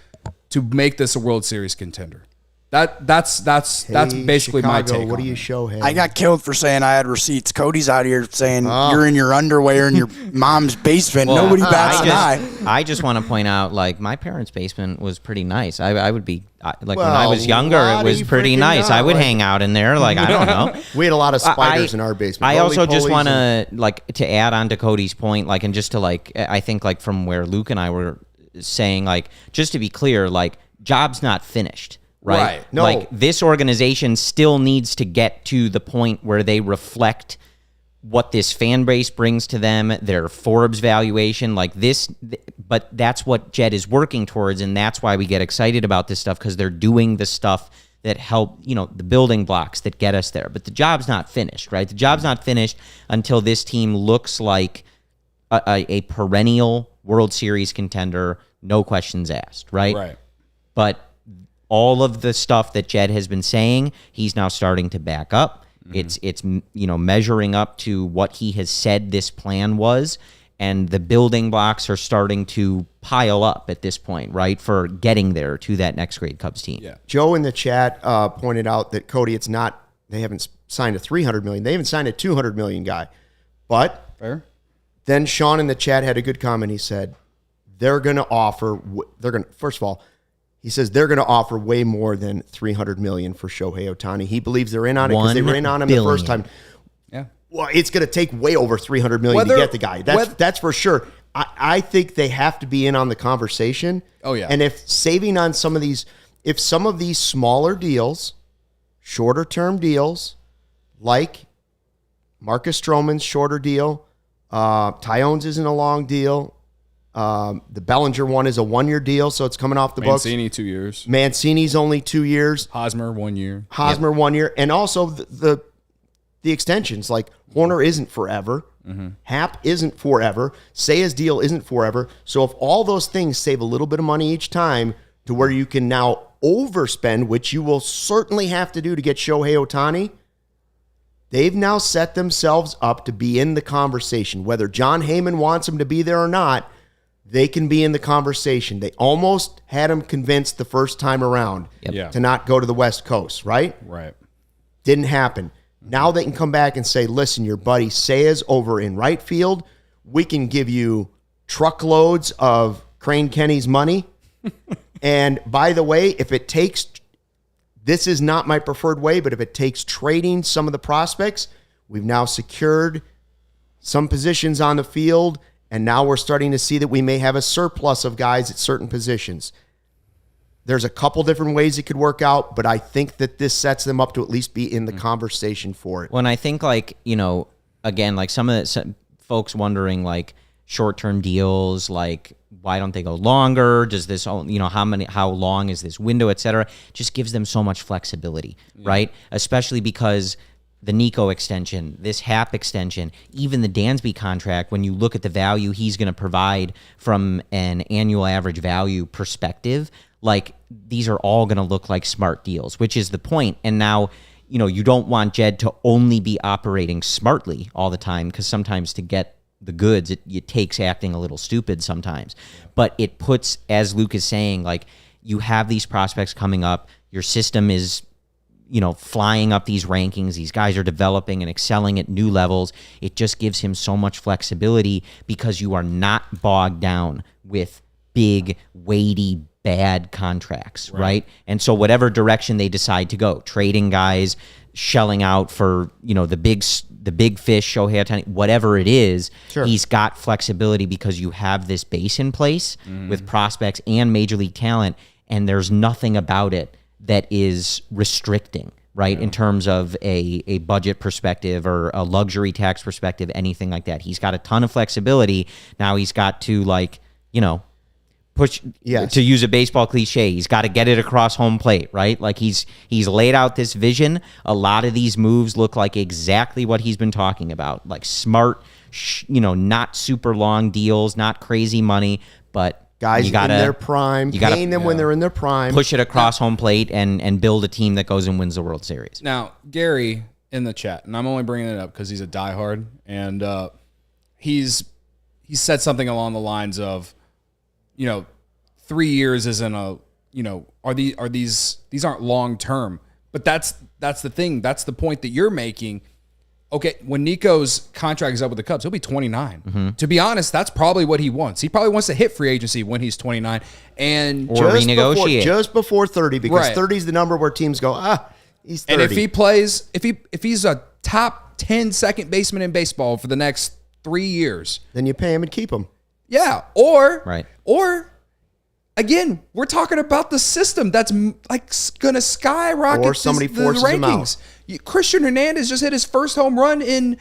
to make this a World Series contender. That's basically Chicago, my take. What do you show him? I got killed for saying I had receipts. Cody's out here saying you're in your underwear in your mom's basement. Well, Nobody bats an eye. I just want to point out, my parents' basement was pretty nice. I would be when I was younger, it was pretty nice. I would hang out in there. I don't know. We had a lot of spiders in our basement. I also just want to add on to Cody's point, and just to I think from where Luke and I were saying, just to be clear, job's not finished. Right. No. This organization still needs to get to the point where they reflect what this fan base brings to them, their Forbes valuation, but that's what Jed is working towards, and that's why we get excited about this stuff, because they're doing the stuff that help, the building blocks that get us there. But the job's not finished, right? The job's not finished until this team looks like a perennial World Series contender, no questions asked, right? Right. But all of the stuff that Jed has been saying, he's now starting to back up. Mm-hmm. It's measuring up to what he has said this plan was, and the building blocks are starting to pile up at this point, right, for getting there to that next great Cubs team. Yeah. Joe in the chat pointed out that, Cody, it's not, they haven't signed a $300 million. They haven't signed a $200 million guy. But Fair. then Sean in the chat had a good comment. He said, first of all, he says they're going to offer way more than $300 million for Shohei Ohtani. He believes they're in on it because they were in on him the first time. Yeah. Well, it's going to take way over $300 million to get the guy. That's for sure. I think they have to be in on the conversation. Oh, yeah. And if saving on some of these smaller deals, shorter term deals, like Marcus Stroman's shorter deal, Tyone's isn't a long deal. The Bellinger one is a 1-year deal, so it's coming off the books. Mancini 2 years. Mancini's only 2 years. Hosmer 1 year. 1 year. And also the extensions, like Horner isn't forever. Happ isn't forever. Seiya's deal isn't forever. So if all those things save a little bit of money each time to where you can now overspend, which you will certainly have to do to get Shohei Ohtani, they've now set themselves up to be in the conversation. Whether John Heyman wants them to be there or not, they can be in the conversation. They almost had him convinced the first time around to not go to the West Coast, right? Right. Didn't happen. Now they can come back and say, listen, your buddy Seiya's over in right field. We can give you truckloads of Crane Kenny's money. And by the way, if it takes, this is not my preferred way, but if it takes trading some of the prospects, we've now secured some positions on the field, and now we're starting to see that we may have a surplus of guys at certain positions. There's a couple different ways it could work out, but I think that this sets them up to at least be in the conversation for it. Well, and I think, like, again, like some folks wondering, like, short-term deals, like, why don't they go longer? Does this, how long is this window, et cetera? Just gives them so much flexibility, right? Especially because the Nico extension, this Happ extension, even the Dansby contract, when you look at the value he's going to provide from an annual average value perspective, like, these are all going to look like smart deals, which is the point. And now, you don't want Jed to only be operating smartly all the time, because sometimes to get the goods, it takes acting a little stupid sometimes. But it puts, as Luke is saying, like, you have these prospects coming up, your system is, flying up these rankings, these guys are developing and excelling at new levels. It just gives him so much flexibility because you are not bogged down with big, weighty, bad contracts, right? And so whatever direction they decide to go, trading guys, shelling out for, the big fish, Shohei Ohtani, whatever it is, he's got flexibility because you have this base in place with prospects and major league talent, and there's nothing about it that is restricting, right, in terms of a budget perspective or a luxury tax perspective, anything like that. He's got a ton of flexibility. Now he's got to, like, push, to use a baseball cliche, he's got to get it across home plate, right? Like, he's laid out this vision. A lot of these moves look like exactly what he's been talking about, like smart, not super long deals, not crazy money, but guys in their prime, paying them when they're in their prime. Push it across home plate and build a team that goes and wins the World Series. Now, Gary in the chat, and I'm only bringing it up because he's a diehard, and he said something along the lines of, 3 years isn't these aren't long term. But that's the thing. That's the point that you're making. Okay, when Nico's contract is up with the Cubs, he'll be 29. To be honest, that's probably what he wants. He probably wants to hit free agency when he's 29 and renegotiate just before 30, because 30 is the number where teams go, he's 30. And if he plays, if he's a top 10 second baseman in baseball for the next 3 years, then you pay him and keep him. Yeah, or again, we're talking about the system that's like going to skyrocket or somebody the forces rankings. him out. Christian Hernandez just hit his first home run in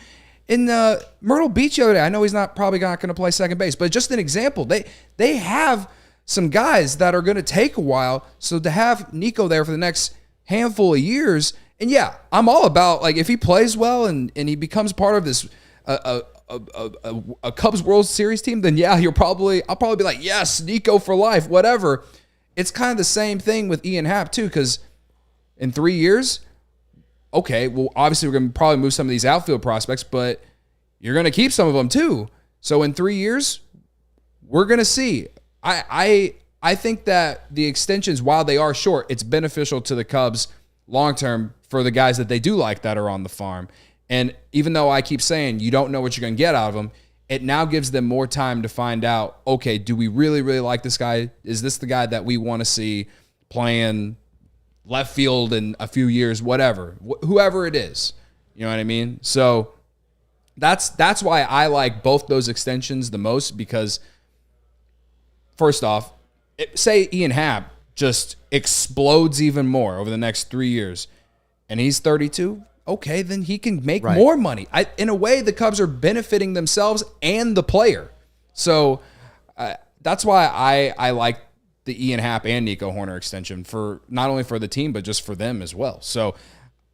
Myrtle Beach the other day. I know he's probably not going to play second base, but just an example. They have some guys that are going to take a while. So to have Nico there for the next handful of years, and yeah, I'm all about, like, if he plays well and he becomes part of this a Cubs World Series team, then yeah, I'll probably be like, yes, Nico for life, whatever. It's kind of the same thing with Ian Happ too, because in 3 years, okay, well, obviously we're going to probably move some of these outfield prospects, but you're going to keep some of them too. So in 3 years, we're going to see. I think that the extensions, while they are short, it's beneficial to the Cubs long-term for the guys that they do like that are on the farm. And even though I keep saying you don't know what you're going to get out of them, it now gives them more time to find out, okay, do we really, really like this guy? Is this the guy that we want to see playing left field in a few years, whatever, whoever it is? You know what I mean? So that's why I like both those extensions the most, because first off, say Ian Happ just explodes even more over the next 3 years and he's 32, okay, then he can make more money. In a way, the Cubs are benefiting themselves and the player. So that's why I like the Ian Happ and Nico Hoerner extension, for not only for the team, but just for them as well. So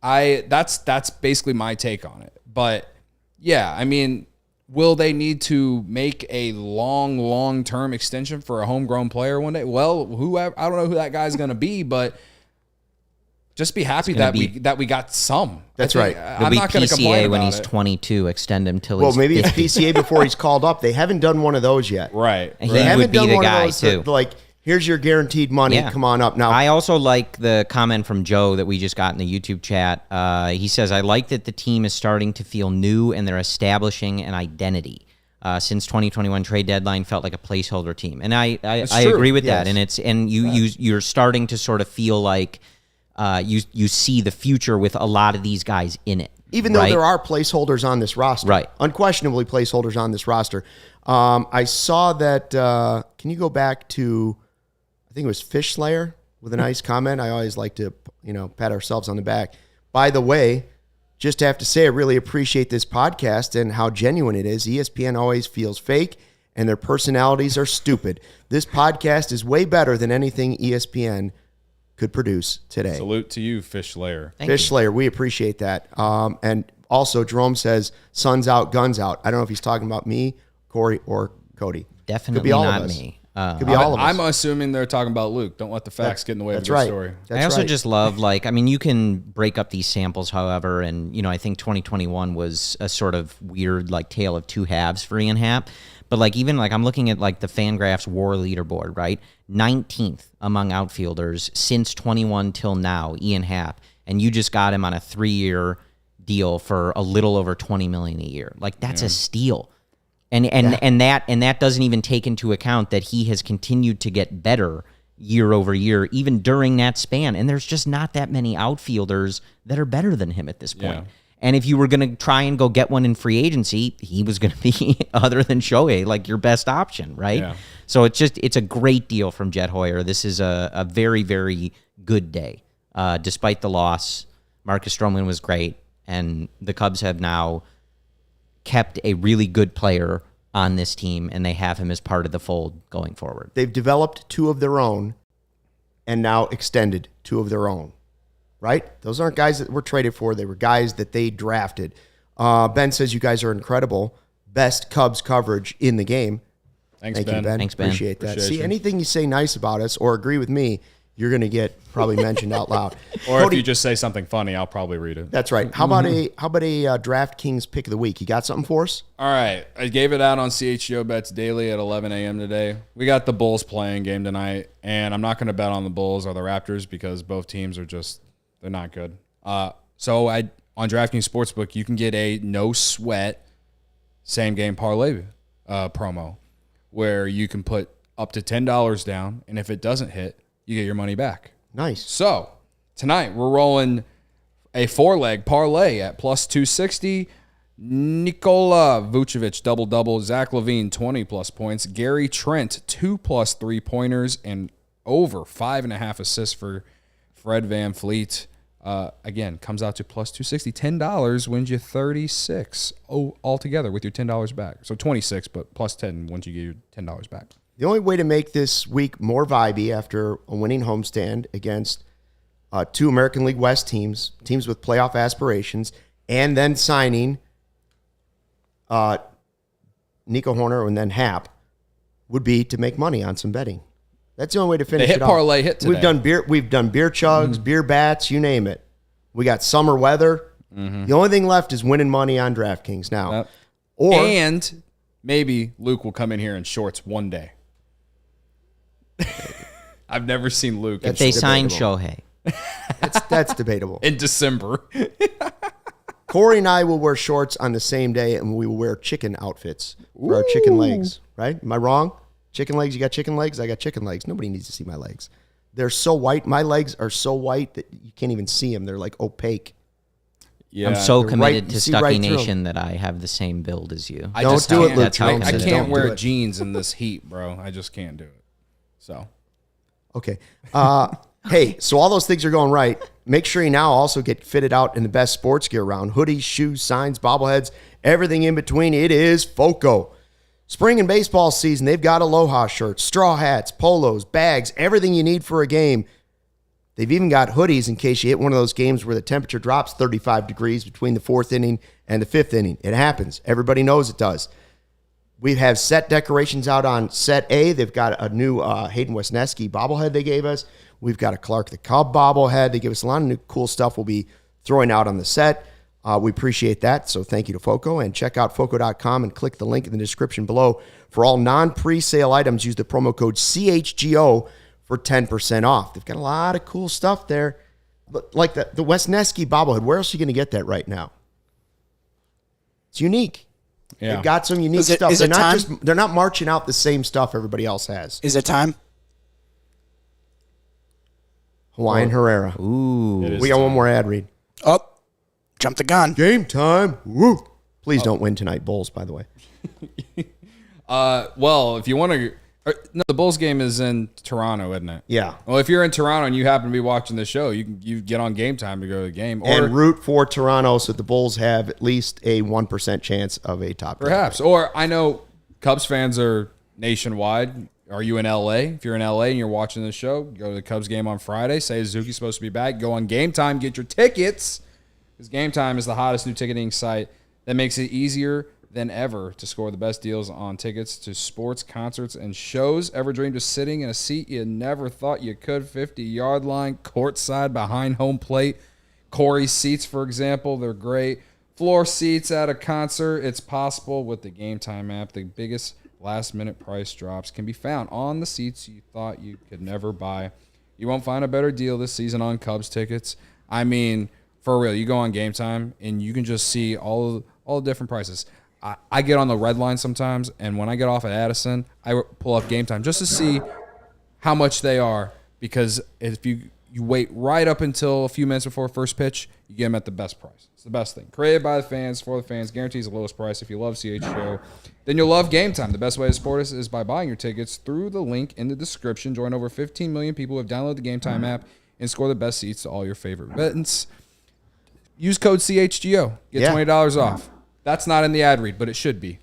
that's basically my take on it. But yeah, I mean, will they need to make a long-term extension for a homegrown player one day? Well, whoever, I don't know who that guy's going to be, but just be happy that we got some. That's right. It'll I'm be not going to complain when he's 22. Extend him till he's maybe 50. it's PCA before he's called up. They haven't done one of those yet. Right. He They haven't would be done the one guy of those too. that, like, here's your guaranteed money. Yeah. Come on up now. I also like the comment from Joe that we just got in the YouTube chat. He says, I like that the team is starting to feel new and they're establishing an identity. Since 2021 trade deadline felt like a placeholder team. And I agree with that. And you're starting to sort of feel like you see the future with a lot of these guys in it. Even though there are placeholders on this roster. Right. Unquestionably placeholders on this roster. I saw that, can you go back to, I think it was Fish Slayer with a nice comment. I always like to, pat ourselves on the back. By the way, just have to say, I really appreciate this podcast and how genuine it is. ESPN always feels fake and their personalities are stupid. This podcast is way better than anything ESPN could produce today. Salute to you, Fish Slayer. Fish Slayer, we appreciate that. And also, Jerome says, sun's out, guns out. I don't know if he's talking about me, Corey, or Cody. Definitely Could be all not of us. me. Could be all of us. I'm assuming they're talking about Luke. Don't let the facts get in the way of That's your right. story. That's I also right. just love, you can break up these samples, however, and, I think 2021 was a sort of weird, tale of two halves for Ian Happ. But, I'm looking at, the Fangraphs WAR leaderboard, right? 19th among outfielders since 21 till now, Ian Happ. And you just got him on a 3-year deal for a little over $20 million a year. That's a steal. And that doesn't even take into account that he has continued to get better year over year, even during that span. And there's just not that many outfielders that are better than him at this point. Yeah. And if you were going to try and go get one in free agency, he was going to be, other than Shohei, your best option, right? Yeah. So it's a great deal from Jed Hoyer. This is a very, very good day. Despite the loss, Marcus Stroman was great, and the Cubs have now kept a really good player on this team, and they have him as part of the fold going forward. They've developed two of their own and now extended two of their own, right? Those aren't guys that were traded for. They were guys that they drafted. Ben says you guys are incredible. Best Cubs coverage in the game. Thanks, Thank Ben. you, Ben. Thanks, Ben. Appreciate that. Appreciate See, you. anything you say nice about us or agree with me, you're going to get probably mentioned out loud. Or Cody, if you just say something funny, I'll probably read it. that's right. How about a DraftKings pick of the week? You got something for us? All right. I gave it out on CHGO Bets Daily at 11 a.m. today. We got the Bulls playing game tonight, and I'm not going to bet on the Bulls or the Raptors because both teams are they're not good. So on DraftKings Sportsbook, you can get a no-sweat same-game parlay promo where you can put up to $10 down, and if it doesn't hit, you get your money back. Nice. So tonight we're rolling a 4-leg parlay at plus 260. Nikola Vucevic double-double, Zach LaVine 20-plus points, Gary Trent 2+ three-pointers, and over 5.5 assists for Fred VanVleet. Again, comes out to plus 260. $10 wins you 36 altogether with your $10 back. So 26, but plus 10 once you get your $10 back. The only way to make this week more vibey after a winning homestand against two American League West teams with playoff aspirations, and then signing Nico Hoerner and then Happ, would be to make money on some betting. That's the only way to finish They hit it off. parlay hit today. We've done beer chugs, beer bats, you name it. We got summer weather. The only thing left is winning money on DraftKings now. Yep. Or And maybe Luke will come in here in shorts one day. I've never seen Luke If they sign Shohei. That's debatable. in December. Corey and I will wear shorts on the same day, and we will wear chicken outfits for our chicken legs, right? Am I wrong? Chicken legs, you got chicken legs? I got chicken legs. Nobody needs to see my legs. They're so white. My legs are so white that you can't even see them. They're like opaque. Yeah. I'm so committed right- to you see Stucky right through Nation that I have the same build as you. I Don't just do it, can't- Luke. That's how I committed I can't am. wear Do it. jeans in this heat, bro. I just can't do it. So Okay. Hey, so all those things are going right. Make sure you now also get fitted out in the best sports gear around. Hoodies, shoes, signs, bobbleheads, everything in between. It is FOCO. Spring and baseball season, they've got Aloha shirts, straw hats, polos, bags, everything you need for a game. They've even got hoodies in case you hit one of those games where the temperature drops 35 degrees between the 4th inning and the 5th inning. It happens. Everybody knows it does. We have set decorations out on set A. They've got a new Hayden Wesneski bobblehead they gave us. We've got a Clark the Cub bobblehead. They give us a lot of new cool stuff we'll be throwing out on the set. We appreciate that, so thank you to FOCO. And check out FOCO.com and click the link in the description below. For all non-presale items, use the promo code CHGO for 10% off. They've got a lot of cool stuff there. But like the Wesneski bobblehead, where else are you going to get that right now? It's unique. yeah. They've got some unique Is it- stuff. is They're it not time? just they're not marching out the same stuff everybody else has. Is it time? Hawaiian Herrera. Ooh. We got one more ad read. Oh, jump the gun. Game time. Woo. Please don't win tonight, Bulls, by the way. Well, if you want to, no, the Bulls game is in Toronto, isn't it? Yeah. Well, if you're in Toronto and you happen to be watching the show, you get on Game Time to go to the game, or And root for Toronto so the Bulls have at least a 1% chance of a top 10. perhaps, or I know Cubs fans are nationwide. Are you in LA? If you're in LA and you're watching the show, go to the Cubs game on Friday. Say Suzuki's supposed to be back. Go on Game Time, get your tickets, because Game Time is the hottest new ticketing site that makes it easier than ever to score the best deals on tickets to sports, concerts, and shows. Ever dreamed of sitting in a seat you never thought you could? 50-yard line, courtside, behind home plate. Corey's seats, for example, they're great. Floor seats at a concert. It's possible with the Game Time app. The biggest last-minute price drops can be found on the seats you thought you could never buy. You won't find a better deal this season on Cubs tickets. I mean, for real, you go on Game Time and you can just see all the different prices. I get on the red line sometimes, and when I get off at Addison, I pull up Game Time just to see how much they are, because if you wait right up until a few minutes before first pitch, you get them at the best price. It's the best thing. Created by the fans, for the fans, guarantees the lowest price. If you love CHGO, then you'll love Game Time. The best way to support us is by buying your tickets through the link in the description. Join over 15 million people who have downloaded the Game Time app and score the best seats to all your favorite events. Use code CHGO. Get $20 off. That's not in the ad read, but it should be.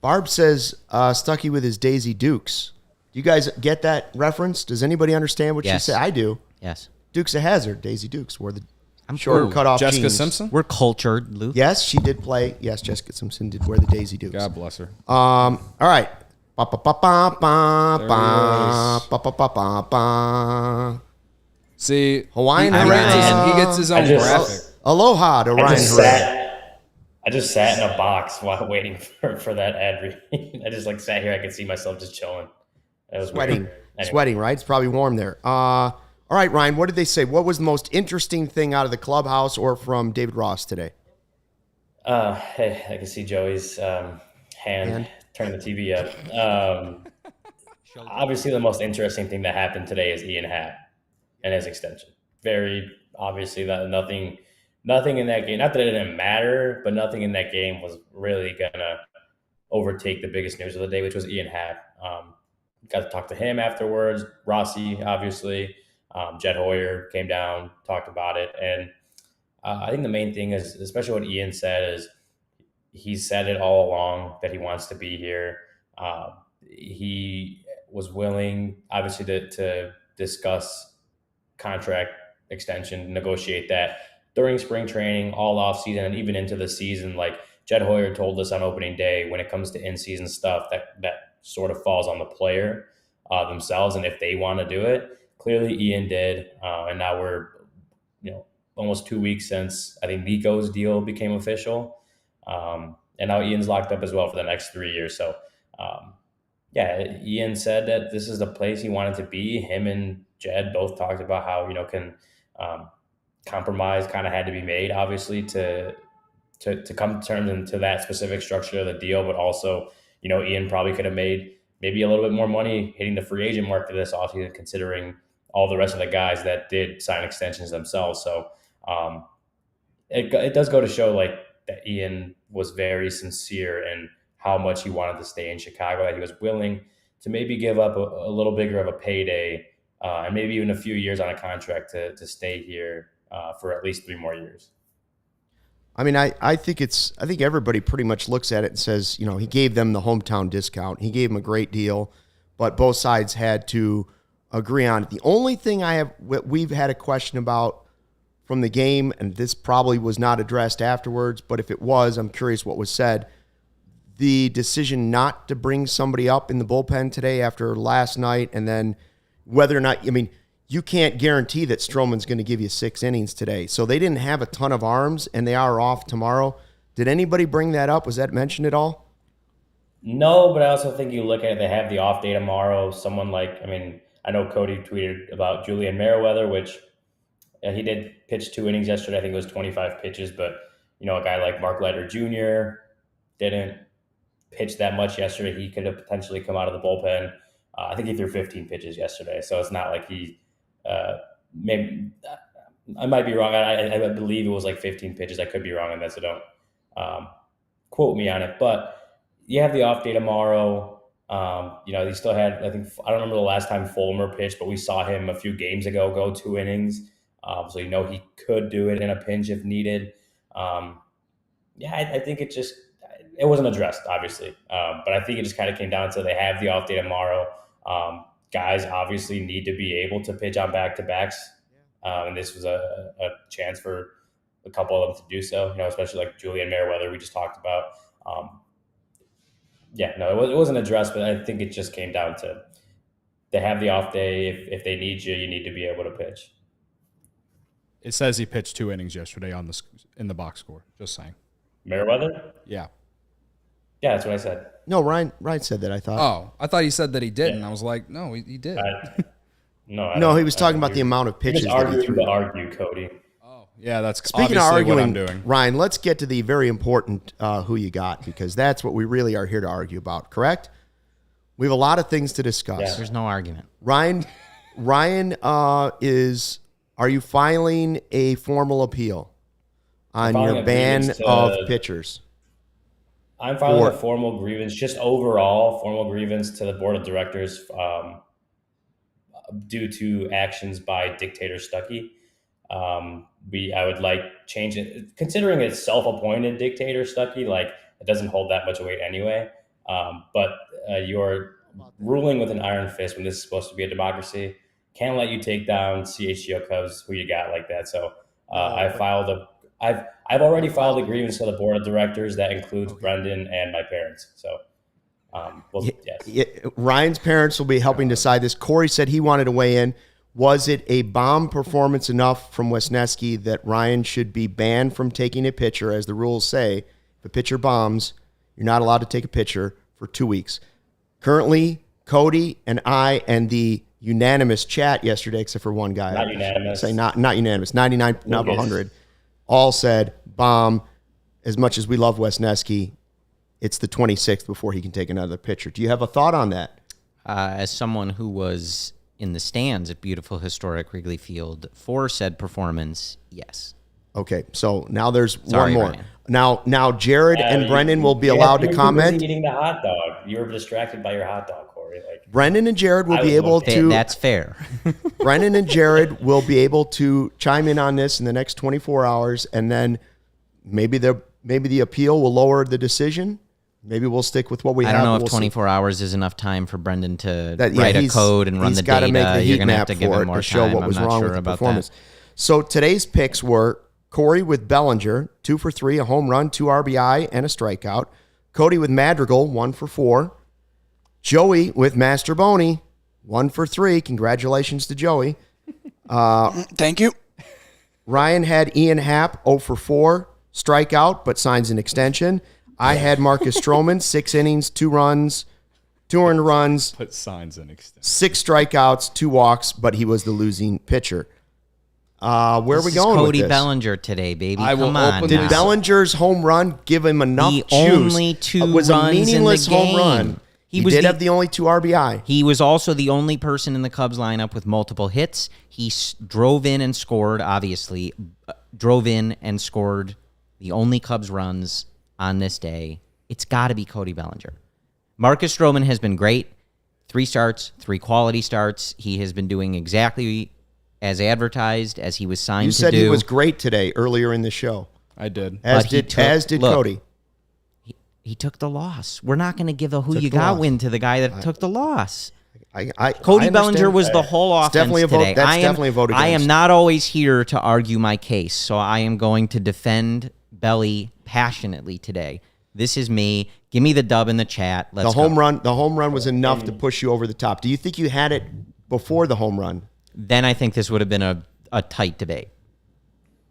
Barb says Stucky with his Daisy Dukes. Do you guys get that reference? Does anybody understand what Yes. she said? I do. Yes. Dukes of Hazzard, Daisy Dukes, wore the I'm short cut off Jessica jeans. Simpson? We're cultured, Luke. Yes, she did play. Yes, Jessica Simpson did wear the Daisy Dukes. God bless her. All right. Ba, ba, ba, ba, ba, There ba, he is. ba, ba, ba, ba, ba. See, Hawaiian he Herrera. gets his own I just- graphic. Aloha to Ryan Herrera. I just sat in a box while waiting for that ad read. I just sat here. I could see myself just chilling. It was Sweating. weird. Anyway. Sweating, right? It's probably warm there. All right, Ryan, what did they say? What was the most interesting thing out of the clubhouse or from David Ross today? Hey, I can see Joey's hand turning the TV up. Obviously, the most interesting thing that happened today is Ian Happ and his extension. Very obviously that nothing in that game, not that it didn't matter, but nothing in that game was really gonna overtake the biggest news of the day, which was Ian Happ. Got to talk to him afterwards. Rossi, obviously. Jed Hoyer came down, talked about it. And I think the main thing is, especially what Ian said, is he's said it all along that he wants to be here. He was willing, obviously, to discuss contract extension, negotiate that during spring training, all off season, and even into the season. Like Jed Hoyer told us on opening day, when it comes to in-season stuff, that sort of falls on the player themselves, and if they want to do it. Clearly, Ian did, and now we're almost 2 weeks since I think Nico's deal became official. And now Ian's locked up as well for the next 3 years. So, Ian said that this is the place he wanted to be. Him and Jed both talked about how, compromise kind of had to be made, obviously, to come to terms into that specific structure of the deal. But also, Ian probably could have made maybe a little bit more money hitting the free agent market this offseason, considering all the rest of the guys that did sign extensions themselves. So it does go to show that Ian was very sincere in how much he wanted to stay in Chicago, that he was willing to maybe give up a little bigger of a payday and maybe even a few years on a contract to stay here for at least 3 more years. I mean, I think everybody pretty much looks at it and says, he gave them the hometown discount. He gave them a great deal, but both sides had to agree on it. The only thing we've had a question about from the game, and this probably was not addressed afterwards, but if it was, I'm curious what was said. The decision not to bring somebody up in the bullpen today after last night, and then whether or not, you can't guarantee that Stroman's going to give you 6 innings today. So they didn't have a ton of arms, and they are off tomorrow. Did anybody bring that up? Was that mentioned at all? No, but I also think you look at it, they have the off day tomorrow. Someone I know Cody tweeted about Julian Merriweather, which he did pitch 2 innings yesterday. I think it was 25 pitches, but, a guy like Mark Leiter Jr. didn't pitch that much yesterday. He could have potentially come out of the bullpen. I think he threw 15 pitches yesterday, so it's not like he maybe I might be wrong. I believe it was 15 pitches. I could be wrong on that, so don't quote me on it. But you have the off day tomorrow. He still had, I don't remember the last time Fulmer pitched, but we saw him a few games ago go 2 innings. So he could do it in a pinch if needed. I think it wasn't addressed, obviously. But I think it just kind of came down to they have the off day tomorrow. Guys obviously need to be able to pitch on back-to-backs. And this was a chance for a couple of them to do so, especially like Julian Merriweather we just talked about. It wasn't addressed, but I think it just came down to they have the off day. If they need you need to be able to pitch. It says he pitched 2 innings yesterday in the box score. Just saying. Merriweather? Yeah. Yeah, that's what I said. No, Ryan said that, I thought. Oh, I thought he said that he didn't. I was like, no, he did. No, he was talking about the amount of pitches that he threw. To argue, Cody. Oh, yeah, that's Speaking of obviously arguing, what I'm doing. Ryan, let's get to the very important who you got, because that's what we really are here to argue about, correct? We have a lot of things to discuss. Yeah. There's no argument. Ryan are you filing a formal appeal on your ban of pitchers? I'm filing a formal grievance, just overall formal grievance to the board of directors due to actions by Dictator Stuckey. I would like change it, considering it's self-appointed Dictator Stuckey, it doesn't hold that much weight anyway. But you're ruling with an iron fist when this is supposed to be a democracy. Can't let you take down CHGO Cubs, who you got like that. So I've already filed a grievance to the board of directors that includes Brendan and my parents. So, yes. Ryan's parents will be helping decide this. Corey said he wanted to weigh in. Was it a bomb performance enough from Wisniewski that Ryan should be banned from taking a pitcher, as the rules say? If a pitcher bombs, you're not allowed to take a pitcher for 2 weeks. Currently, Cody and I and the unanimous chat yesterday, except for one guy. Not unanimous. Say not unanimous. 99 out of 100. All said bomb. As much as we love Wisniewski, it's the 26th before he can take another pitcher. Do you have a thought on that? As someone who was in the stands at beautiful historic Wrigley Field for said performance, yes. Okay, so now there's Sorry, one more. Ryan. Now Jared and Brendan will be allowed to comment. You were eating the hot dog. You were distracted by your hot dog, Corey. Brendan and Jared will be able to. That's fair. Brendan and Jared will be able to chime in on this in the next 24 hours, and then maybe the appeal will lower the decision. Maybe we'll stick with what we have. I don't know if 24 hours is enough time for Brendan to write a code and run the data. You're going to have to give him more time. What was wrong with the performance. That. So today's picks were Corey with Bellinger, 2 for 3, a home run, 2 RBI, and a strikeout. Cody with Madrigal, 1 for 4. Joey with Master Boney, 1 for 3. Congratulations to Joey. Thank you. Ryan had Ian Happ, 0 for 4, strikeout, but signs an extension. I had Marcus Stroman, 6 innings, 2 runs, 2 earned runs, Put signs in extent. 6 strikeouts, 2 walks, but he was the losing pitcher. Where are we going Cody with this? Bellinger today, baby. I will Come on. open Did now. Bellinger's home run give him enough The juice? only 2 was a runs in the meaningless home game. run. He was did have the only 2 RBI. He was also the only person in the Cubs lineup with multiple hits. He drove in and scored, obviously. Drove in and scored the only Cubs runs on this day. It's got to be Cody Bellinger. Marcus Stroman has been great. 3 starts, 3 quality starts. He has been doing exactly as advertised, as he was signed to do. You said he was great today earlier in the show. I did. As did Cody. He took the loss. We're not going to give a who Took you the got loss. win to the guy that took the loss. I Cody understand. Bellinger was the whole offense definitely a vote. today. That's definitely a vote I am against. not always here to argue my case, so I am going to defend Belly passionately today. This is me. Give me the dub in the chat. Let's The home go. run. The home run was enough to push you over the top. Do you think you had it before the home run? Then I think this would have been a tight debate.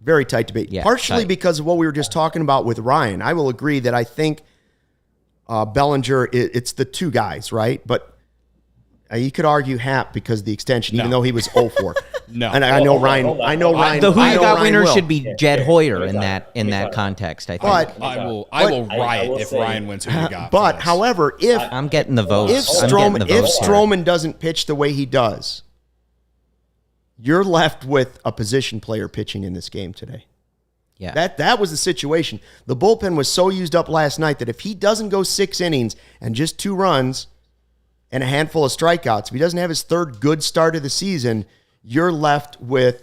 Very tight debate. Yeah, Partially tight. because of what we were just talking about with Ryan. I will agree that I think Bellinger, it's the 2 guys, right? But you could argue Happ because of the extension, even though he was 0-4. No. And I know Hold on, Ryan. hold on. I know Ryan. The who I you know got Ryan winner will. should be Jed Hoyer in that Exactly. context, I think. But I will riot will if say- Ryan wins who you got. but for this. however, if I'm getting the votes. if I'm getting the Stroman if votes here. Stroman doesn't pitch the way he does, you're left with a position player pitching in this game today. Yeah. That was the situation. The bullpen was so used up last night that if he doesn't go 6 innings and just 2 runs and a handful of strikeouts, if he doesn't have his 3rd good start of the season, you're left with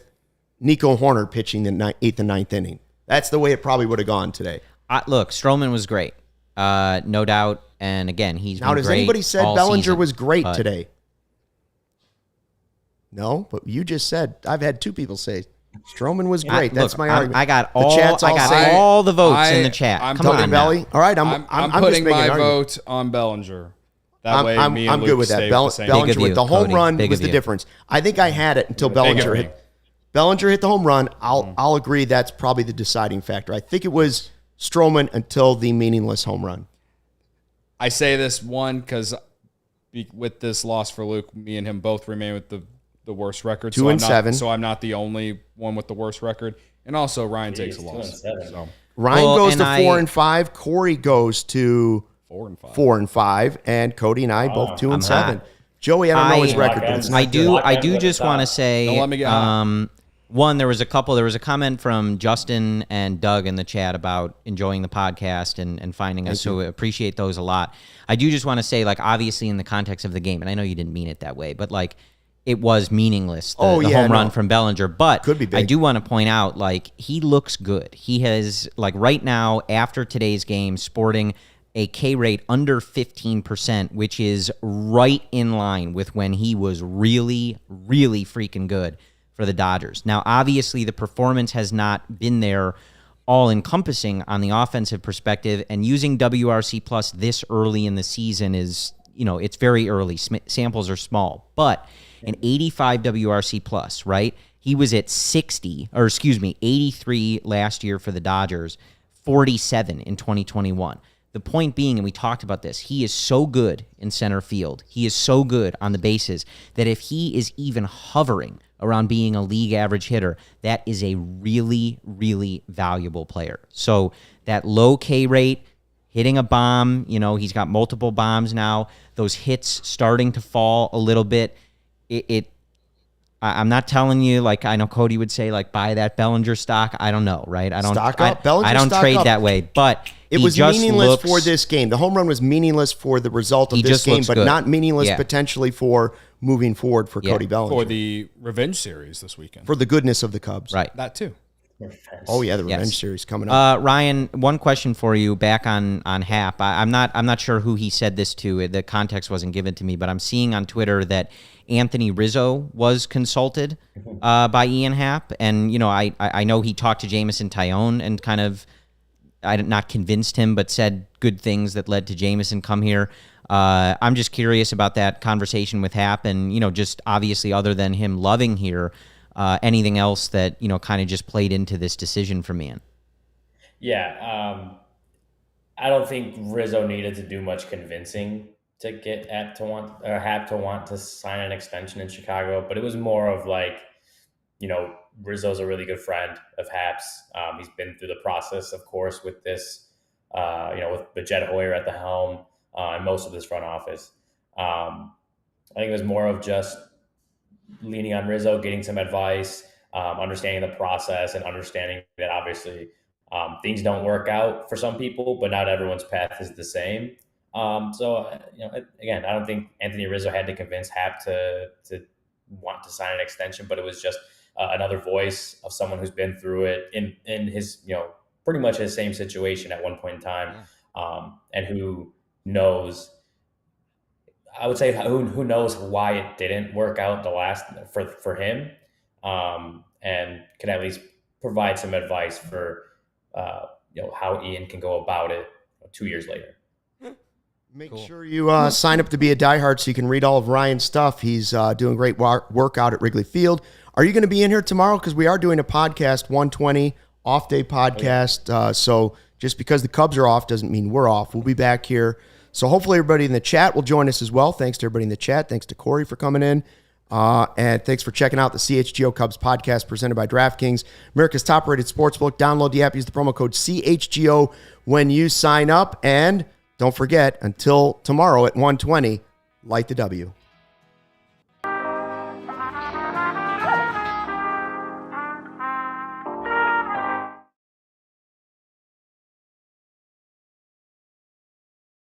Nico Horner pitching the 8th and 9th inning. That's the way it probably would have gone today. Look, Stroman was great, no doubt. And again, he's Now, been does great anybody said all Bellinger season, was great but today? No, but you just said. I've had 2 people say Stroman was great. That's look, my argument. I got The all. chat's I got saying- all the votes in I- the chat. I'm Come talking on, now. Belly. All right, I'm I'm just putting making my an argument. vote on Bellinger. That way, me and I'm Luke good with stay that. with the same. Big of Bellinger with you, the home Cody. run Big was of the you. difference. I think I had it until Bellinger of hit. Bellinger hit the home run. I'll agree that's probably the deciding factor. I think it was Stroman until the meaningless home run. I say this one because with this loss for Luke, me and him both remain with the worst record. 2 and 7. So I'm not the only one with the worst record. And also, Ryan takes a 2 loss. and 7. So Ryan Well, goes and to I- 4 and 5. Corey goes to 4 and 5. 4 and 5, and Cody and I both 2 and I'm 7. hot. Joey, I don't know his I- record, but it's not I good. do. Lock I ends do at the just want to top. say. Don't let me get hot. One, there was a comment from Justin and Doug in the chat about enjoying the podcast and finding us. So we appreciate those a lot. I do just want to say, like, obviously in the context of the game, and I know you didn't mean it that way, but like, it was meaningless. The home run from Bellinger, but Could be big. I do want to point out, like, he looks good. He has, like, right now after today's game, sporting a K rate under 15%, which is right in line with when he was really, really freaking good for the Dodgers. Now, obviously, the performance has not been there all-encompassing on the offensive perspective, and using WRC Plus this early in the season is, it's very early. Samples are small. But an 85 WRC Plus, right? He was at 83 last year for the Dodgers, 47 in 2021. The point being, and we talked about this, he is so good in center field. He is so good on the bases that if he is even hovering around being a league average hitter, that is a really, really valuable player. So that low K rate, hitting a bomb, he's got multiple bombs now. Those hits starting to fall a little bit. I'm not telling you, like I know Cody would say, like buy that Bellinger stock. I don't know, right? I don't Stock up. Bellinger I don't stock trade up. that way, but It he was just meaningless looks, for this game. The home run was meaningless for the result of He this just game, looks but good. not meaningless Yeah. potentially for moving forward for Cody Bellinger. For the revenge series this weekend. For the goodness of the Cubs. right. that too. Oh yeah, the Yes. revenge series coming up. Ryan, one question for you back on Happ. I'm not sure who he said this to. The context wasn't given to me, but I'm seeing on Twitter that Anthony Rizzo was consulted by Ian Happ, and I know he talked to Jamison Tyone and kind of not convinced him, but said good things that led to Jamison come here. I'm just curious about that conversation with Happ, and just obviously other than him loving here. Anything else that kind of just played into this decision for Ian? Yeah, I don't think Rizzo needed to do much convincing to get Happ to want to sign an extension in Chicago, but it was more of like, Rizzo's a really good friend of Happ's. He's been through the process, of course, with this, with Jed Hoyer at the helm and most of this front office. I think it was more of just leaning on Rizzo, getting some advice, understanding the process, and understanding that obviously things don't work out for some people, but not everyone's path is the same. Again, I don't think Anthony Rizzo had to convince Happ to want to sign an extension, but it was just another voice of someone who's been through it in his, pretty much his same situation at one point in time, and who knows, I would say who knows why it didn't work out for him, and can at least provide some advice for how Ian can go about it 2 years later. Make sure you sign up to be a diehard so you can read all of Ryan's stuff. He's doing great work out at Wrigley Field. Are you going to be in here tomorrow? Because we are doing a podcast, 120 off-day podcast. So just because the Cubs are off doesn't mean we're off. We'll be back here. So hopefully everybody in the chat will join us as well. Thanks to everybody in the chat. Thanks to Corey for coming in. And thanks for checking out the CHGO Cubs podcast presented by DraftKings, America's top-rated sportsbook. Download the app. Use the promo code CHGO when you sign up. And don't forget, until tomorrow at 1:20, light the W.